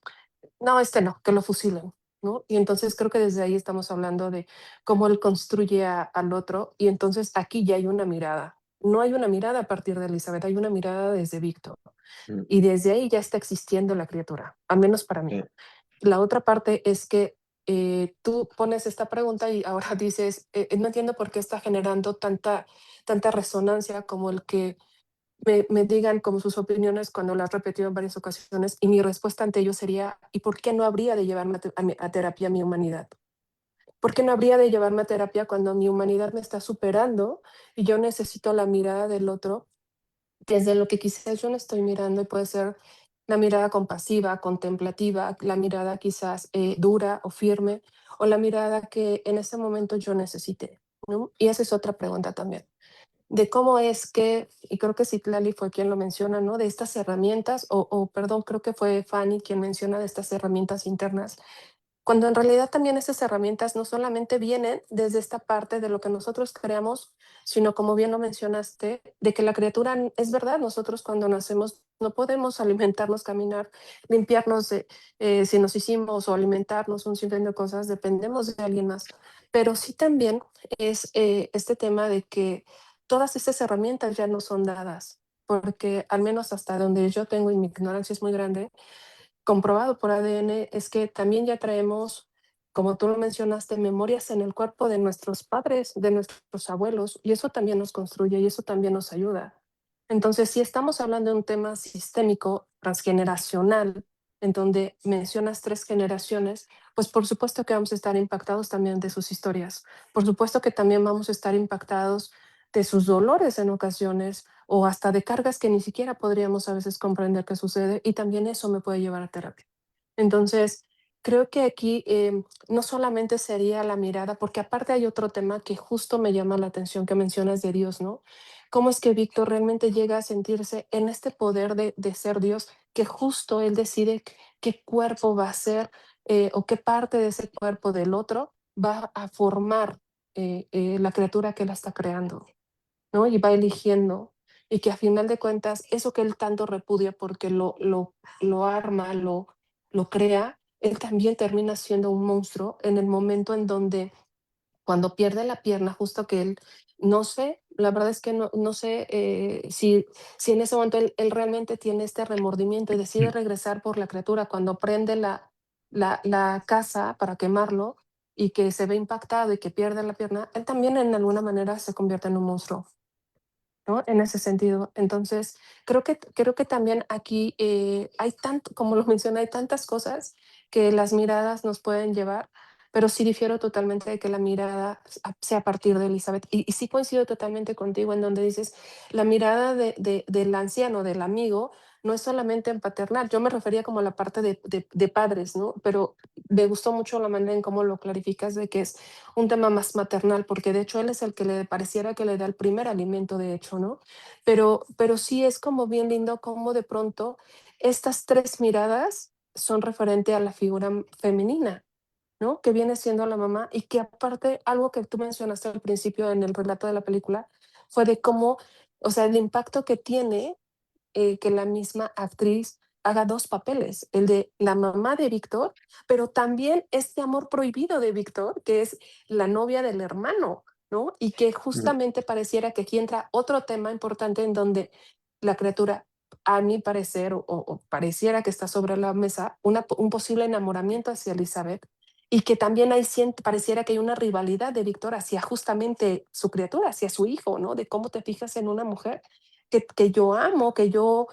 no, no, que lo fusilen, ¿no? Y entonces creo que desde ahí estamos hablando de cómo él construye al otro, y entonces aquí ya hay una mirada. No hay una mirada a partir de Elizabeth, hay una mirada desde Víctor. Mm, Y desde ahí ya está existiendo la criatura, al menos para mí. sí. La otra parte es que tú pones esta pregunta y ahora dices, no entiendo por qué está generando tanta resonancia como el que me digan como sus opiniones cuando lo has repetido en varias ocasiones, y mi respuesta ante ello sería, ¿y por qué no habría de llevarme a terapia mi humanidad? ¿Por qué no habría de llevarme a terapia cuando mi humanidad me está superando y yo necesito la mirada del otro desde lo que quizás yo no estoy mirando? Y puede ser la mirada compasiva, contemplativa, la mirada quizás dura o firme, o la mirada que en ese momento yo necesite, ¿no? Y esa es otra pregunta también, de cómo es que, y creo que Citlali fue quien lo menciona, ¿no? De estas herramientas, perdón, creo que fue Fanny quien menciona de estas herramientas internas, cuando en realidad también esas herramientas no solamente vienen desde esta parte de lo que nosotros creamos, sino como bien lo mencionaste, de que la criatura, es verdad, nosotros cuando nacemos no podemos alimentarnos, caminar, limpiarnos, si nos hicimos o alimentarnos, un sinfín de cosas, dependemos de alguien más. Pero sí también es este tema de que todas esas herramientas ya no son dadas, porque al menos hasta donde yo tengo, y mi ignorancia es muy grande, comprobado por ADN, es que también ya traemos, como tú lo mencionaste, memorias en el cuerpo de nuestros padres, de nuestros abuelos, y eso también nos construye y eso también nos ayuda. Entonces, si estamos hablando de un tema sistémico, transgeneracional, en donde mencionas 3 generaciones, pues por supuesto que vamos a estar impactados también de sus historias. Por supuesto que también vamos a estar impactados de sus dolores en ocasiones, o hasta de cargas que ni siquiera podríamos a veces comprender qué sucede, y también eso me puede llevar a terapia. Entonces, creo que aquí no solamente sería la mirada, porque aparte hay otro tema que justo me llama la atención que mencionas de Dios, ¿no? ¿Cómo es que Víctor realmente llega a sentirse en este poder de ser Dios, que justo él decide qué cuerpo va a ser, o qué parte de ese cuerpo del otro va a formar la criatura que él está creando? ¿No? Y va eligiendo, y que a final de cuentas, eso que él tanto repudia porque lo arma, lo crea, él también termina siendo un monstruo en el momento en donde, cuando pierde la pierna, justo que él, no sé, la verdad es que no sé si en ese momento él realmente tiene este remordimiento y decide regresar por la criatura cuando prende la casa para quemarlo, y que se ve impactado y que pierde la pierna, él también en alguna manera se convierte en un monstruo, ¿no? En ese sentido. Entonces, creo que también aquí hay tanto, como lo mencioné, hay tantas cosas que las miradas nos pueden llevar, pero sí difiero totalmente de que la mirada sea a partir de Elizabeth. Y sí coincido totalmente contigo en donde dices, la mirada del anciano, del amigo, no es solamente en paternal. Yo me refería como a la parte de padres, ¿no? Pero me gustó mucho la manera en cómo lo clarificas, de que es un tema más maternal, porque de hecho él es el que le pareciera que le da el primer alimento, de hecho, ¿no? Pero sí es como bien lindo cómo de pronto estas 3 miradas son referente a la figura femenina, ¿no? Que viene siendo la mamá, y que aparte, algo que tú mencionaste al principio en el relato de la película, fue de cómo, o sea, el impacto que tiene que la misma actriz haga 2 papeles, el de la mamá de Víctor, pero también este amor prohibido de Víctor, que es la novia del hermano, ¿no? Y que Mm, justamente pareciera que aquí entra otro tema importante en donde la criatura, a mi parecer, o pareciera que está sobre la mesa, un posible enamoramiento hacia Elizabeth, y que también hay pareciera que hay una rivalidad de Víctor hacia justamente su criatura, hacia su hijo, ¿no? De cómo te fijas en una mujer que yo amo, que yo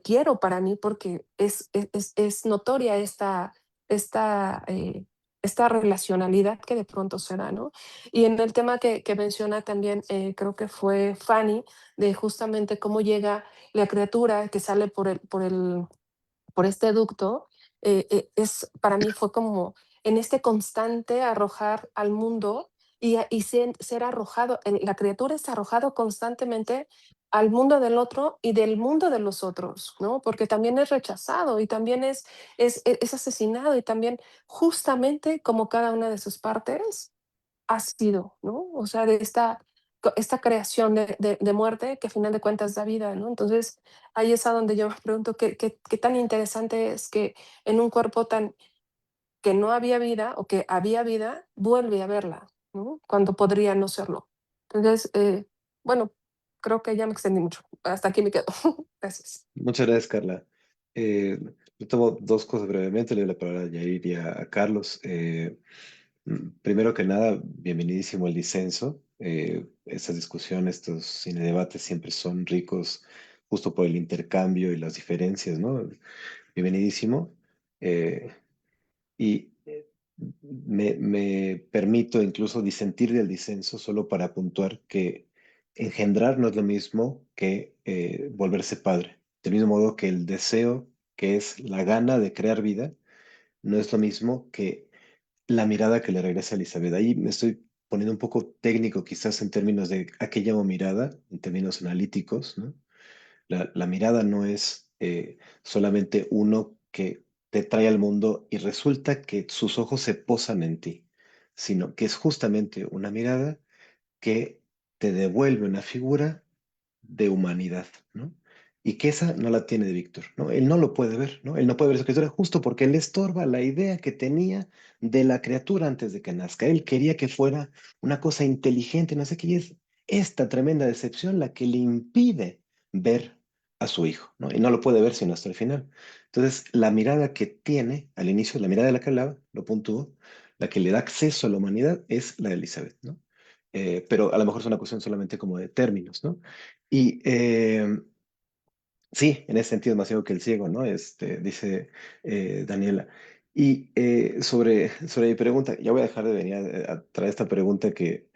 quiero para mí, porque es notoria esta, eh, esta relacionalidad que de pronto se da, ¿no? Y en el tema que menciona también, creo que fue Fanny, de justamente cómo llega la criatura que sale por este ducto, para mí fue como en este constante arrojar al mundo, y ser arrojado, la criatura es arrojado constantemente al mundo del otro y del mundo de los otros, ¿no? Porque también es rechazado y también es asesinado y también justamente como cada una de sus partes ha sido, ¿no? O sea, de esta creación de muerte que a final de cuentas da vida, ¿no? Entonces, ahí es a donde yo me pregunto qué tan interesante es que en un cuerpo tan que no había vida o que había vida, vuelve a verla, ¿no? Cuando podría no serlo. Entonces, bueno, creo que ya me extendí mucho. Hasta aquí me quedo. Gracias. Muchas gracias, Carla. Yo tomo dos cosas brevemente, le doy la palabra a Yair y a Carlos. Primero que nada, bienvenidísimo el disenso. Estas discusiones, estos cine debates siempre son ricos justo por el intercambio y las diferencias, ¿no? Bienvenidísimo. Eh, y me permito incluso disentir del disenso solo para puntuar que engendrar no es lo mismo que volverse padre. Del mismo modo que el deseo, que es la gana de crear vida, no es lo mismo que la mirada que le regresa a Elizabeth. Ahí me estoy poniendo un poco técnico quizás en términos de a qué llamo mirada, en términos analíticos, ¿no? La mirada no es solamente uno que te trae al mundo y resulta que sus ojos se posan en ti, sino que es justamente una mirada que te devuelve una figura de humanidad, ¿no? Y que esa no la tiene de Víctor, ¿no? Él no lo puede ver, ¿no? Él no puede ver su criatura justo porque le estorba la idea que tenía de la criatura antes de que nazca. Él quería que fuera una cosa inteligente, no sé qué, y es esta tremenda decepción la que le impide ver a su hijo, ¿no? Y no lo puede ver sino hasta el final. Entonces, la mirada que tiene al inicio, la mirada de la que hablaba, lo puntuó, la que le da acceso a la humanidad es la de Elizabeth, ¿no? Pero a lo mejor es una cuestión solamente como de términos, ¿no? Y sí, en ese sentido es más ciego que el ciego, ¿no? Dice Daniela. Y sobre mi pregunta, ya voy a dejar de venir a traer esta pregunta que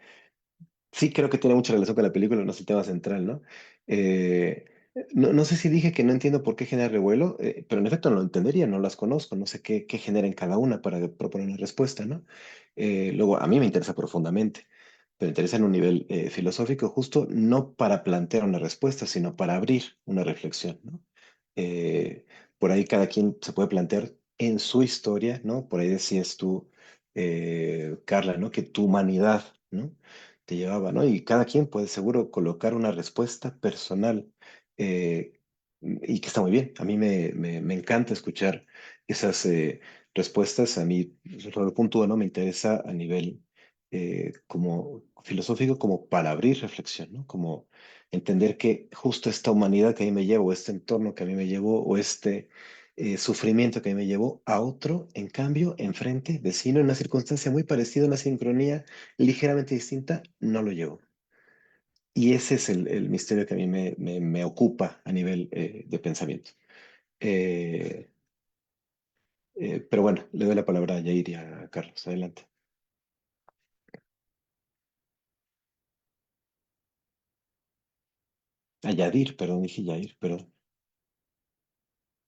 sí creo que tiene mucha relación con la película, no es el tema central, ¿no? Eh, no sé si dije que no entiendo por qué genera revuelo, pero en efecto no lo entendería, no las conozco, no sé qué genera en cada una para proponer una respuesta, ¿no? Luego, a mí me interesa profundamente, pero interesa en un nivel filosófico justo no para plantear una respuesta, sino para abrir una reflexión, ¿no? Eh, por ahí cada quien se puede plantear en su historia, ¿no? Por ahí decías tú, Carla, ¿no? Que tu humanidad, ¿no? Te llevaba, ¿no? Y cada quien puede seguro colocar una respuesta personal eh, y que está muy bien. A mí me encanta escuchar esas respuestas. A mí, sobre el punto, ¿no? Me interesa a nivel como filosófico, como para abrir reflexión, ¿no? Como entender que justo esta humanidad que a mí me llevo, este entorno que a mí me llevó, o este sufrimiento que a mí me llevó a otro, en cambio, enfrente, vecino, en una circunstancia muy parecida, una sincronía ligeramente distinta, no lo llevo. Y ese es el misterio que a mí me ocupa a nivel de pensamiento. Eh, pero bueno, le doy la palabra a Yair y a Carlos. Adelante. A Yadir, perdón, dije Yair, perdón.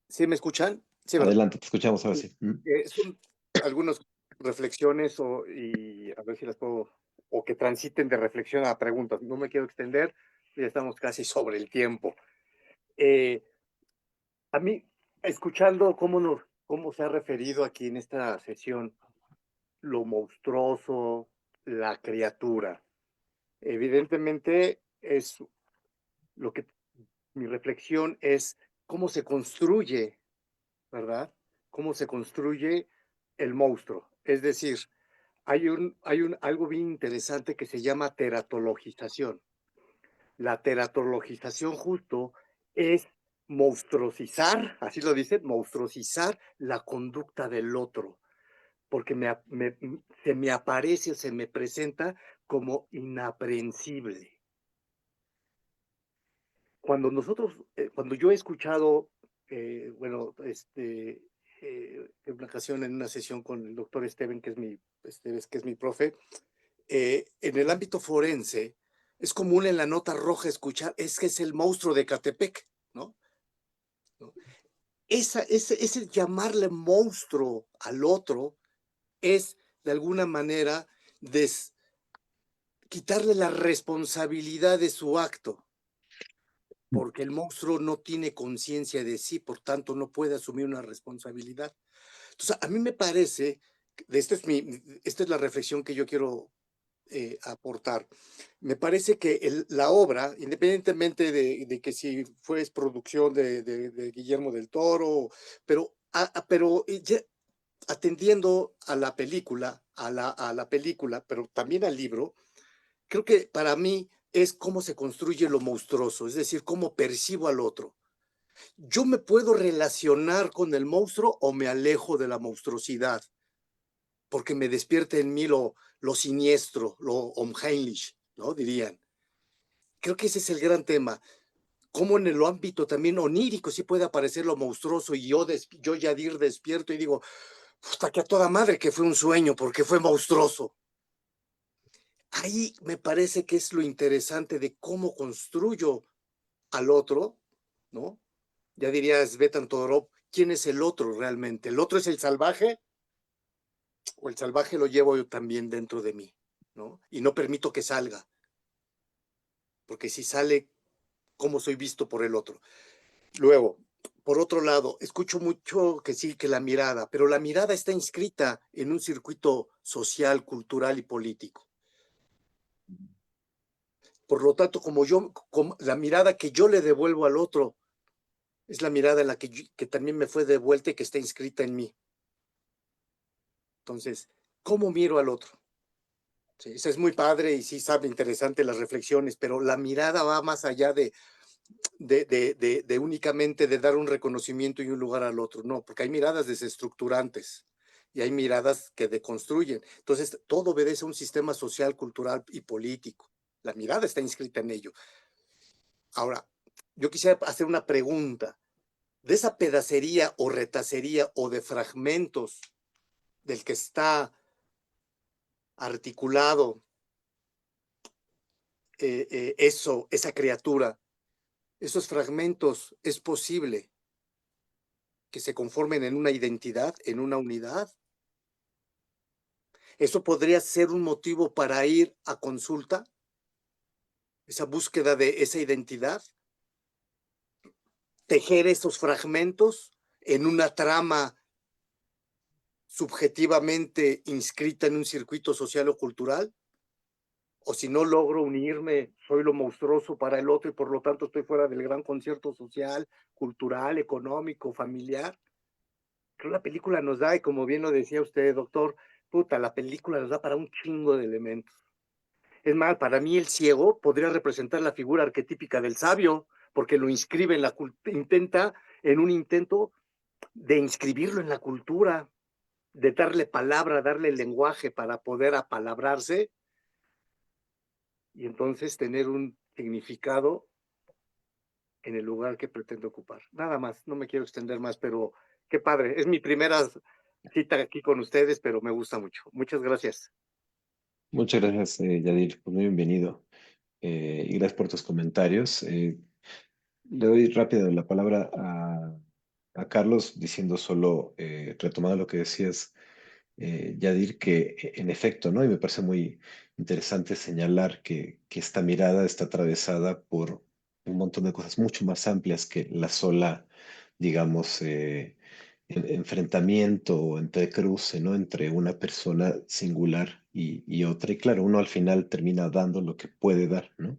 ¿Sí me escuchan? Sí, ¿verdad? Adelante, te escuchamos ahora sí. Son algunas reflexiones y a ver si las puedo, o que transiten de reflexión a preguntas. No me quiero extender, ya estamos casi sobre el tiempo. A mí, escuchando cómo se ha referido aquí en esta sesión lo monstruoso, la criatura, evidentemente es lo que mi reflexión es cómo se construye, ¿verdad? Cómo se construye el monstruo. Es decir, algo bien interesante que se llama teratologización. La teratologización justo es monstruosizar, así lo dicen, monstruosizar la conducta del otro, porque se me aparece o se me presenta como inaprehensible. Cuando yo he escuchado, bueno, en una ocasión en una sesión con el doctor Esteban, que es mi profe, en el ámbito forense, es común en la nota roja escuchar, es que es el monstruo de Catepec, ¿no? ¿No? Ese llamarle monstruo al otro es, de alguna manera, quitarle la responsabilidad de su acto. porque el monstruo no tiene conciencia de sí, por tanto no puede asumir una responsabilidad. Entonces, a mí me parece, esta es la reflexión que yo quiero aportar. Me parece que la obra, independientemente de que si fue producción de Guillermo del Toro, pero atendiendo a la película, a la película, pero también al libro, creo que para mí es cómo se construye lo monstruoso, es decir, cómo percibo al otro. Yo me puedo relacionar con el monstruo o me alejo de la monstruosidad, porque me despierta en mí lo siniestro, lo unheimlich, ¿no? Dirían. Creo que ese es el gran tema. Cómo en el ámbito también onírico sí puede aparecer lo monstruoso y yo Yadir despierto y digo, hasta que a toda madre que fue un sueño porque fue monstruoso. Ahí me parece que es lo interesante de cómo construyo al otro, ¿no? Ya diría Svetan Todorov, ¿quién es el otro realmente? ¿El otro es el salvaje? ¿O el salvaje lo llevo yo también dentro de mí, ¿no? Y no permito que salga, porque si sale, ¿cómo soy visto por el otro? Luego, por otro lado, escucho mucho que sí, que la mirada, pero la mirada está inscrita en un circuito social, cultural y político. Por lo tanto, como la mirada que yo le devuelvo al otro es la mirada en la que también me fue devuelta y que está inscrita en mí. Entonces, ¿cómo miro al otro? Sí, eso es muy padre y sí sabe interesante las reflexiones, pero la mirada va más allá de únicamente de dar un reconocimiento y un lugar al otro. No, porque hay miradas desestructurantes y hay miradas que deconstruyen. Entonces, todo obedece a un sistema social, cultural y político. La mirada está inscrita en ello. Ahora, yo quisiera hacer una pregunta. De esa pedacería o retacería o de fragmentos del que está articulado esa criatura, esos fragmentos, es posible que se conformen en una identidad, en una unidad. Eso podría ser un motivo para ir a consulta, esa búsqueda de esa identidad, tejer esos fragmentos en una trama subjetivamente inscrita en un circuito social o cultural. O si no logro unirme, soy lo monstruoso para el otro y por lo tanto estoy fuera del gran concierto social, cultural, económico, familiar. Creo que la película nos da, y como bien lo decía usted, doctor, puta, la película nos da para un chingo de elementos. Es más, para mí el ciego podría representar la figura arquetípica del sabio, porque lo inscribe en en un intento de inscribirlo en la cultura, de darle palabra, darle lenguaje para poder apalabrarse y entonces tener un significado en el lugar que pretende ocupar. Nada más, no me quiero extender más, pero qué padre. Es mi primera cita aquí con ustedes, pero me gusta mucho. Muchas gracias. Muchas gracias, Yadir, pues muy bienvenido. Y gracias por tus comentarios. Le doy rápido la palabra a Carlos, diciendo solo, retomando lo que decías, Yadir, que en efecto, ¿no? Y me parece muy interesante señalar que esta mirada está atravesada por un montón de cosas mucho más amplias que la sola, digamos, enfrentamiento o entrecruce, ¿no? Entre una persona singular y otra. Y claro, uno al final termina dando lo que puede dar, ¿no?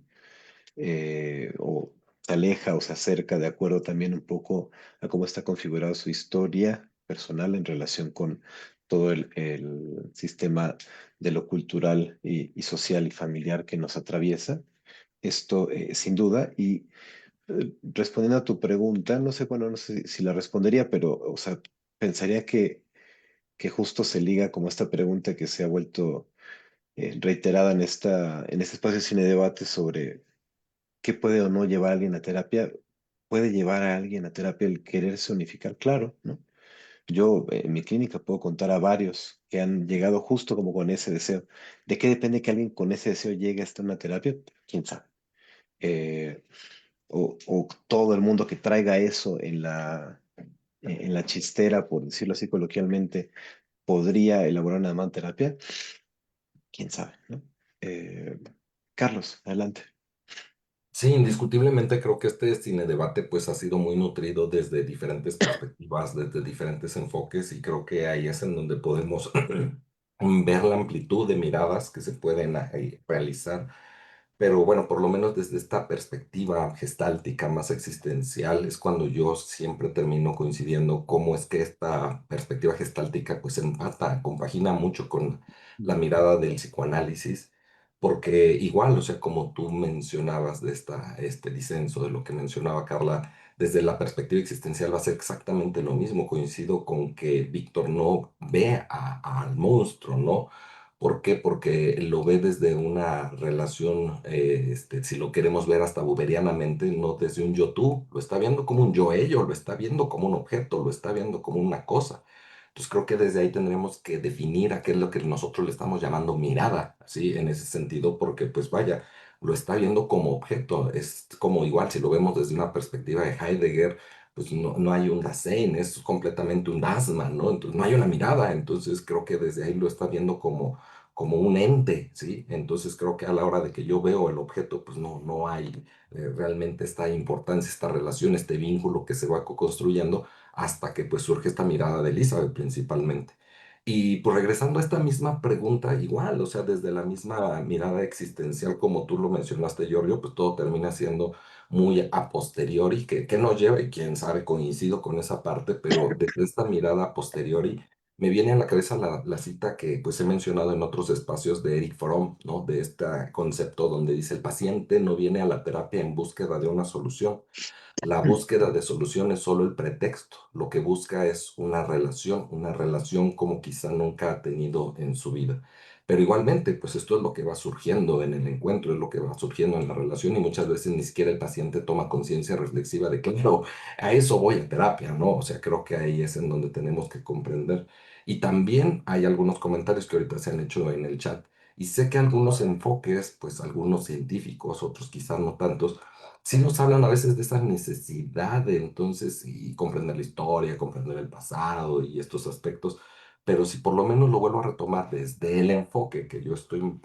O se aleja o se acerca de acuerdo también un poco a cómo está configurada su historia personal en relación con todo el sistema de lo cultural y social y familiar que nos atraviesa. Esto sin duda. Y respondiendo a tu pregunta, no sé, bueno, no sé si la respondería, pero, o sea, pensaría que justo se liga como esta pregunta que se ha vuelto reiterada en este espacio de cine debate sobre ¿qué puede o no llevar a alguien a terapia? ¿Puede llevar a alguien a terapia el quererse unificar? Claro, ¿no? Yo en mi clínica puedo contar a varios que han llegado justo como con ese deseo. ¿De qué depende que alguien con ese deseo llegue hasta una terapia? ¿Quién sabe? Eh, o todo el mundo que traiga eso en la chistera, por decirlo así coloquialmente, podría elaborar una terapia. ¿Quién sabe, no? Eh, Carlos, adelante. Sí, indiscutiblemente creo que este cine debate pues ha sido muy nutrido desde diferentes perspectivas, desde diferentes enfoques y creo que ahí es en donde podemos ver la amplitud de miradas que se pueden realizar. Pero bueno, por lo menos desde esta perspectiva gestáltica más existencial es cuando yo siempre termino coincidiendo cómo es que esta perspectiva gestáltica pues empata, compagina mucho con la mirada del psicoanálisis, porque igual, o sea, como tú mencionabas de este disenso, de lo que mencionaba Carla, desde la perspectiva existencial va a ser exactamente lo mismo. Coincido con que Víctor no ve al monstruo, ¿no? ¿Por qué? Porque lo ve desde una relación, si lo queremos ver hasta buberianamente, no desde un yo-tú, lo está viendo como un yo-ello, lo está viendo como un objeto, lo está viendo como una cosa. Entonces creo que desde ahí tendremos que definir a qué es lo que nosotros le estamos llamando mirada, ¿sí? En ese sentido, porque pues vaya, lo está viendo como objeto, es como igual si lo vemos desde una perspectiva de Heidegger, pues no hay un Dasein, es completamente un Dasman, ¿no? Entonces no hay una mirada, entonces creo que desde ahí lo está viendo como un ente, ¿sí? Entonces creo que a la hora de que yo veo el objeto, pues no hay realmente esta importancia, esta relación, este vínculo que se va construyendo hasta que pues surge esta mirada de Elizabeth principalmente. Y pues regresando a esta misma pregunta, igual, o sea, desde la misma mirada existencial como tú lo mencionaste, Giorgio, pues todo termina siendo muy a posteriori, que nos lleva, y quién sabe, coincido con esa parte, pero desde esta mirada a posteriori, me viene a la cabeza la cita que pues he mencionado en otros espacios de Eric Fromm, ¿no? De este concepto donde dice, el paciente no viene a la terapia en búsqueda de una solución, la búsqueda de solución es solo el pretexto. Lo que busca es una relación como quizá nunca ha tenido en su vida. Pero igualmente, pues esto es lo que va surgiendo en el encuentro, es lo que va surgiendo en la relación y muchas veces ni siquiera el paciente toma conciencia reflexiva de que, claro, a eso voy a terapia, ¿no? O sea, creo que ahí es en donde tenemos que comprender. Y también hay algunos comentarios que ahorita se han hecho en el chat. Y sé que algunos enfoques, pues algunos científicos, otros quizás no tantos, sí nos hablan a veces de esa necesidad de entonces y comprender la historia, comprender el pasado y estos aspectos, pero si por lo menos lo vuelvo a retomar desde el enfoque que yo estoy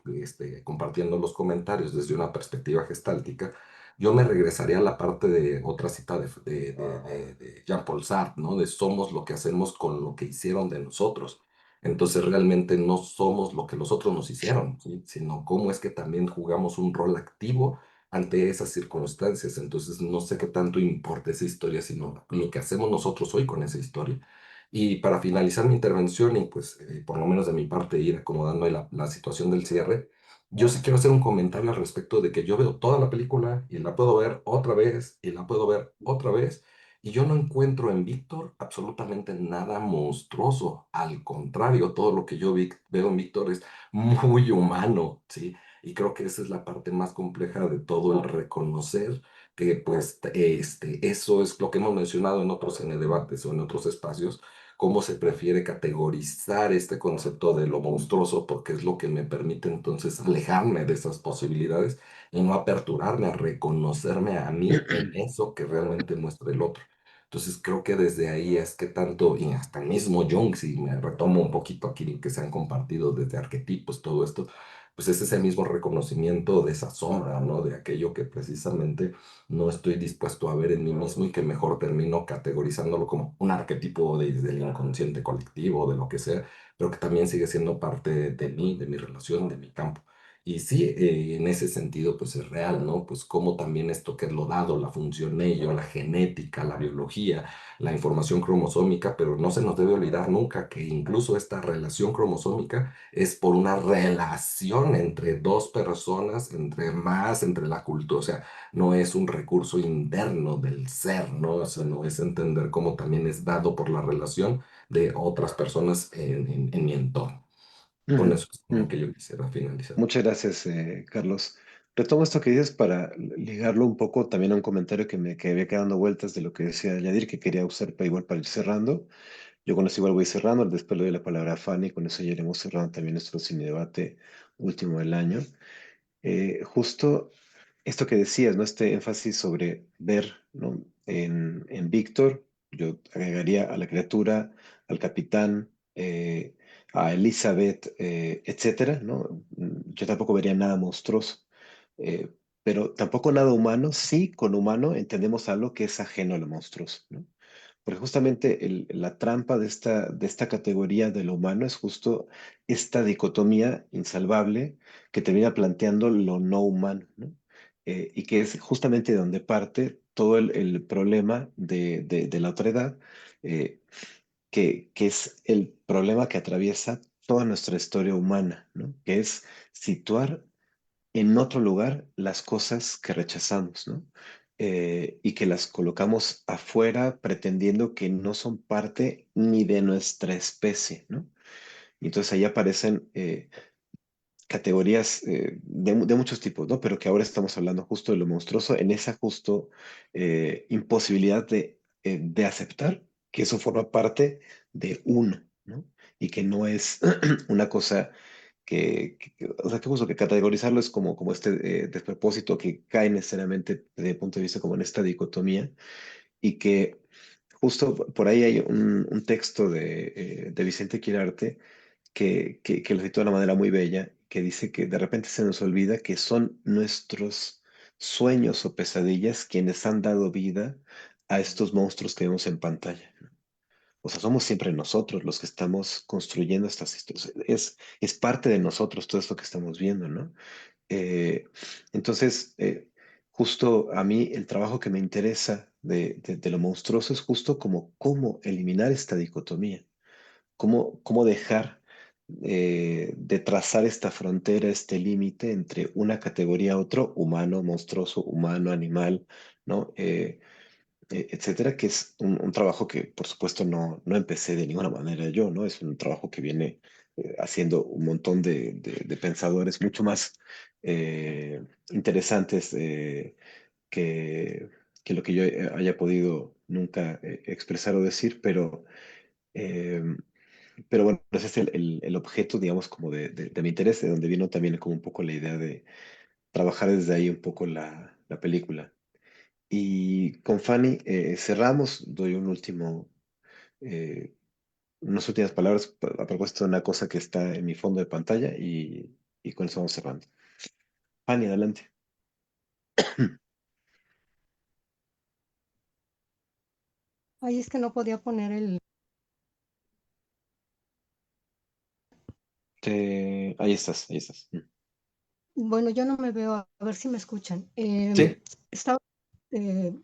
compartiendo en los comentarios desde una perspectiva gestáltica, yo me regresaría a la parte de otra cita de Jean-Paul Sartre, ¿no? De somos lo que hacemos con lo que hicieron de nosotros. Entonces realmente no somos lo que los otros nos hicieron, ¿sí? Sino cómo es que también jugamos un rol activo ante esas circunstancias. Entonces, no sé qué tanto importa esa historia, sino lo que hacemos nosotros hoy con esa historia. Y para finalizar mi intervención, y pues por lo menos de mi parte ir acomodando ahí la situación del cierre, yo sí quiero hacer un comentario al respecto de que yo veo toda la película y la puedo ver otra vez y la puedo ver otra vez. Y yo no encuentro en Víctor absolutamente nada monstruoso. Al contrario, todo lo que yo veo en Víctor es muy humano, ¿sí? Y creo que esa es la parte más compleja de todo, el reconocer que pues eso es lo que hemos mencionado en otros debates o en otros espacios, cómo se prefiere categorizar este concepto de lo monstruoso, porque es lo que me permite entonces alejarme de esas posibilidades y no aperturarme a reconocerme a mí en eso que realmente muestra el otro. Entonces creo que desde ahí es que tanto, y hasta el mismo Jung, si me retomo un poquito aquí que se han compartido desde arquetipos, todo esto, pues es ese mismo reconocimiento de esa sombra, ¿no? De aquello que precisamente no estoy dispuesto a ver en mí mismo y que mejor termino categorizándolo como un arquetipo del inconsciente colectivo, de lo que sea, pero que también sigue siendo parte de mí, de mi relación, de mi campo. Y sí, en ese sentido, pues es real, ¿no? Pues como también esto que es lo dado, la función ello, la genética, la biología, la información cromosómica, pero no se nos debe olvidar nunca que incluso esta relación cromosómica es por una relación entre dos personas, entre la cultura, o sea, no es un recurso interno del ser, ¿no? O sea, no es entender cómo también es dado por la relación de otras personas en mi entorno. Con Ujú, eso es con lo ujú. que yo quisiera finalizar. Muchas gracias, Carlos. Retomo esto que dices para ligarlo un poco también a un comentario que había quedado dando vueltas de lo que decía Yadir, que quería usar para igual para ir cerrando. Yo con eso igual voy cerrando, después le doy la palabra a Fanny, con eso ya iremos cerrando también nuestro cine debate último del año. Justo esto que decías, ¿no? Este énfasis sobre ver, ¿no? En Víctor, yo agregaría a la criatura, al capitán, a Elizabeth, etcétera, ¿no? Yo tampoco vería nada monstruoso. pero tampoco nada humano. Sí, con humano entendemos algo que es ajeno a lo monstruoso, ¿no? Porque justamente la trampa de esta categoría de lo humano es justo esta dicotomía insalvable que termina planteando lo no humano, ¿no? Y que es justamente de donde parte todo el problema de la otredad, eh, que es el problema que atraviesa toda nuestra historia humana, ¿no? Que es situar en otro lugar las cosas que rechazamos, ¿no? Y que las colocamos afuera pretendiendo que no son parte ni de nuestra especie, ¿no? Y entonces ahí aparecen categorías de muchos tipos, ¿no? Pero que ahora estamos hablando justo de lo monstruoso, en esa justo imposibilidad de aceptar que eso forma parte de uno, ¿no? Y que no es una cosa o sea, que justo que categorizarlo es como este despropósito que cae necesariamente desde el punto de vista como en esta dicotomía y que justo por ahí hay un texto de Vicente Quirarte que lo citó de una manera muy bella, que dice que de repente se nos olvida que son nuestros sueños o pesadillas quienes han dado vida a estos monstruos que vemos en pantalla. O sea, somos siempre nosotros los que estamos construyendo estas historias. Es parte de nosotros todo esto que estamos viendo, ¿no? Eh, entonces, justo a mí el trabajo que me interesa de lo monstruoso es justo como cómo eliminar esta dicotomía, cómo dejar de trazar esta frontera, este límite entre una categoría a otro, humano, monstruoso, humano, animal, ¿no? Etcétera, que es un trabajo que por supuesto no empecé de ninguna manera yo, ¿no? Es un trabajo que viene haciendo un montón de pensadores mucho más interesantes que, que lo que yo haya podido nunca expresar o decir, eh, pero bueno, ese es el objeto, digamos, como de mi interés, de donde vino también como un poco la idea de trabajar desde ahí un poco la película. Y con Fanny cerramos, doy eh, unas últimas palabras a propósito de una cosa que está en mi fondo de pantalla y con eso vamos cerrando. Fanny, adelante. Ahí es que no podía poner el... Ahí estás, ahí estás. Bueno, yo no me veo, a ver si me escuchan. Sí, Estaba, eh,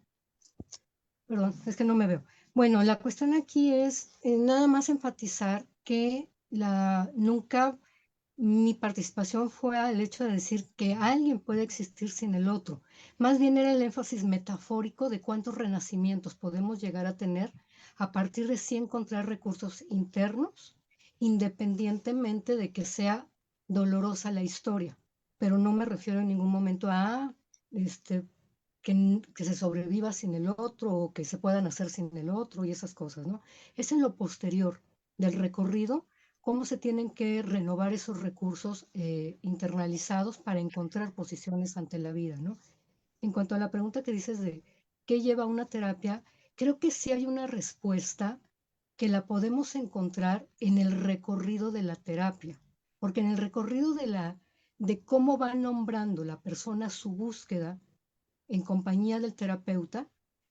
perdón, es que no me veo. Bueno, la cuestión aquí es nada más enfatizar que nunca mi participación fue al hecho de decir que alguien puede existir sin el otro. Más bien era el énfasis metafórico de cuántos renacimientos podemos llegar a tener a partir de sí encontrar recursos internos, independientemente de que sea dolorosa la historia. Pero no me refiero en ningún momento a este, que se sobreviva sin el otro o que se puedan hacer sin el otro y esas cosas, ¿no? Es en lo posterior del recorrido cómo se tienen que renovar esos recursos internalizados para encontrar posiciones ante la vida, ¿no? En cuanto a la pregunta que dices de qué lleva una terapia, creo que sí hay una respuesta que la podemos encontrar en el recorrido de la terapia, porque en el recorrido de cómo va nombrando la persona su búsqueda en compañía del terapeuta,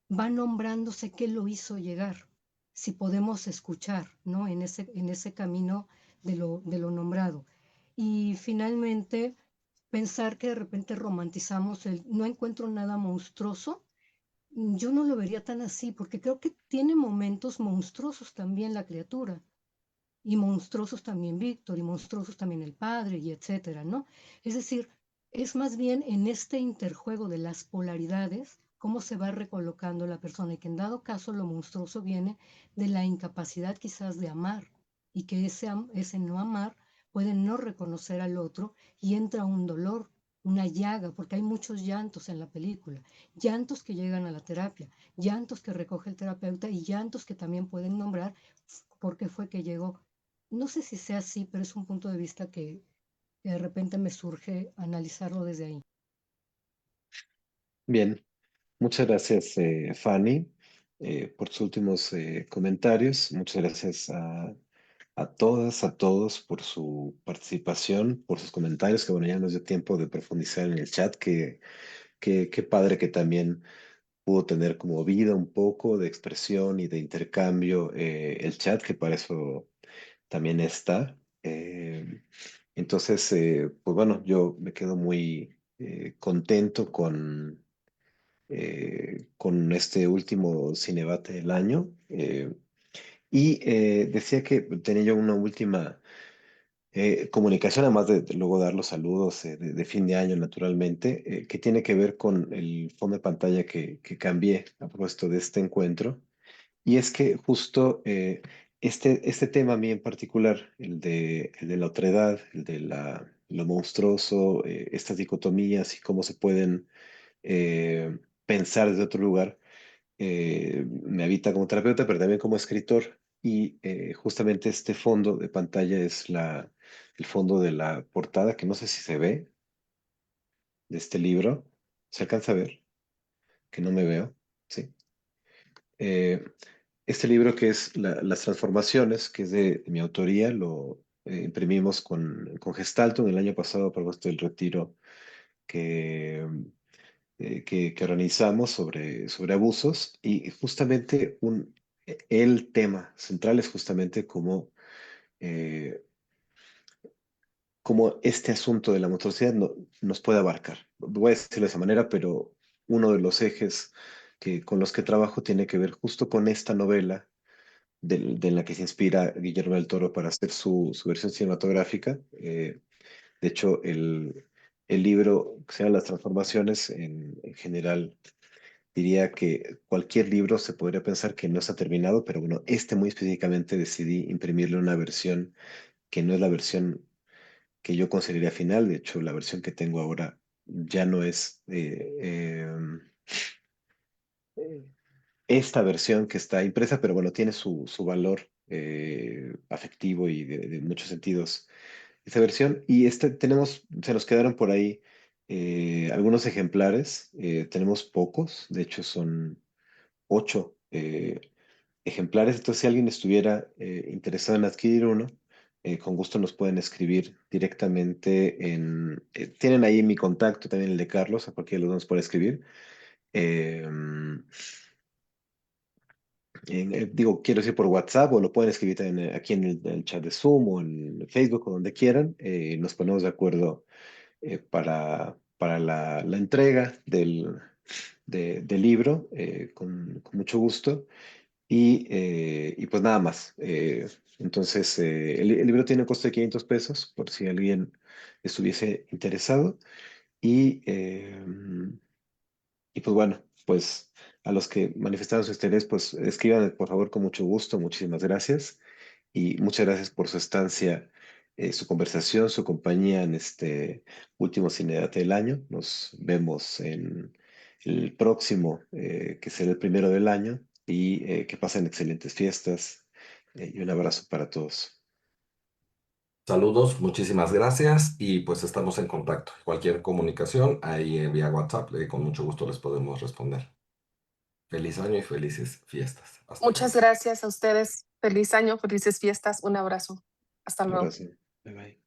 va nombrándose qué lo hizo llegar, si podemos escuchar, ¿no? En ese camino de lo nombrado. Y finalmente, pensar que de repente romantizamos el no encuentro nada monstruoso, yo no lo vería tan así, porque creo que tiene momentos monstruosos también la criatura, y monstruosos también Víctor, y monstruosos también el padre, y etcétera, ¿no? Es decir, es más bien en este interjuego de las polaridades cómo se va recolocando la persona, y que en dado caso lo monstruoso viene de la incapacidad quizás de amar, y que ese no amar puede no reconocer al otro, y entra un dolor, una llaga, porque hay muchos llantos en la película, llantos que llegan a la terapia, llantos que recoge el terapeuta y llantos que también pueden nombrar por qué fue que llegó. No sé si sea así, pero es un punto de vista que de repente me surge analizarlo desde ahí. bien. Muchas gracias, Fanny, por tus últimos comentarios. Muchas gracias a todas, a todos por su participación, por sus comentarios, que bueno, ya nos dio tiempo de profundizar en el chat, qué padre que también pudo tener como vida un poco de expresión y de intercambio el chat, que para eso también está. Entonces, pues bueno, yo me quedo muy contento con este último Cinebate del año. Decía que tenía yo una última comunicación, además de luego dar los saludos de fin de año, naturalmente, que tiene que ver con el fondo de pantalla que cambié a propósito de este encuentro. Y es que justo este tema a mí en particular, el de la otredad, lo monstruoso, estas dicotomías y cómo se pueden pensar desde otro lugar, me habita como terapeuta, pero también como escritor. Y justamente este fondo de pantalla es el fondo de la portada, que no sé si se ve, de este libro. ¿Se alcanza a ver? Que no me veo. Sí. Eh, este libro que es Las Transformaciones, que es de mi autoría, lo imprimimos con Gestalto el año pasado a propósito del retiro que, que organizamos sobre abusos. Y justamente el tema central es justamente eh, cómo este asunto de la monstruosidad nos puede abarcar. Voy a decirlo de esa manera, pero uno de los ejes con los que trabajo tiene que ver justo con esta novela de la que se inspira Guillermo del Toro para hacer su versión cinematográfica. De hecho, el libro que se llama Las Transformaciones, en general, diría que cualquier libro se podría pensar que no está terminado, pero bueno, este muy específicamente decidí imprimirle una versión que no es la versión que yo consideraría final. De hecho, la versión que tengo ahora ya no es esta versión que está impresa, pero bueno, tiene su valor afectivo y de muchos sentidos esta versión. Y se nos quedaron por ahí algunos ejemplares. Tenemos pocos, de hecho son 8 ejemplares. Entonces, si alguien estuviera interesado en adquirir uno, con gusto nos pueden escribir directamente tienen ahí mi contacto, también el de Carlos, a cualquiera de los dos nos puede escribir. Eh, Digo, quiero decir por WhatsApp, o lo pueden escribir también aquí en el chat de Zoom o en Facebook o donde quieran. Nos ponemos de acuerdo para la entrega del libro con mucho gusto. Y pues nada más. Entonces, el libro tiene un costo de 500 pesos por si alguien estuviese interesado. Y, eh, y pues bueno, pues a los que manifestaron su interés, pues escriban por favor con mucho gusto. Muchísimas gracias. Y muchas gracias por su estancia, su conversación, su compañía en este último Cinedate del año. Nos vemos en el próximo, que será el primero del año. Y que pasen excelentes fiestas. Y un abrazo para todos. Saludos, muchísimas gracias y pues estamos en contacto. Cualquier comunicación ahí vía WhatsApp, con mucho gusto les podemos responder. Feliz año y felices fiestas. Hasta Muchas pronto. gracias a ustedes. Feliz año, felices fiestas. Un abrazo. Hasta Un luego. abrazo. Bye bye.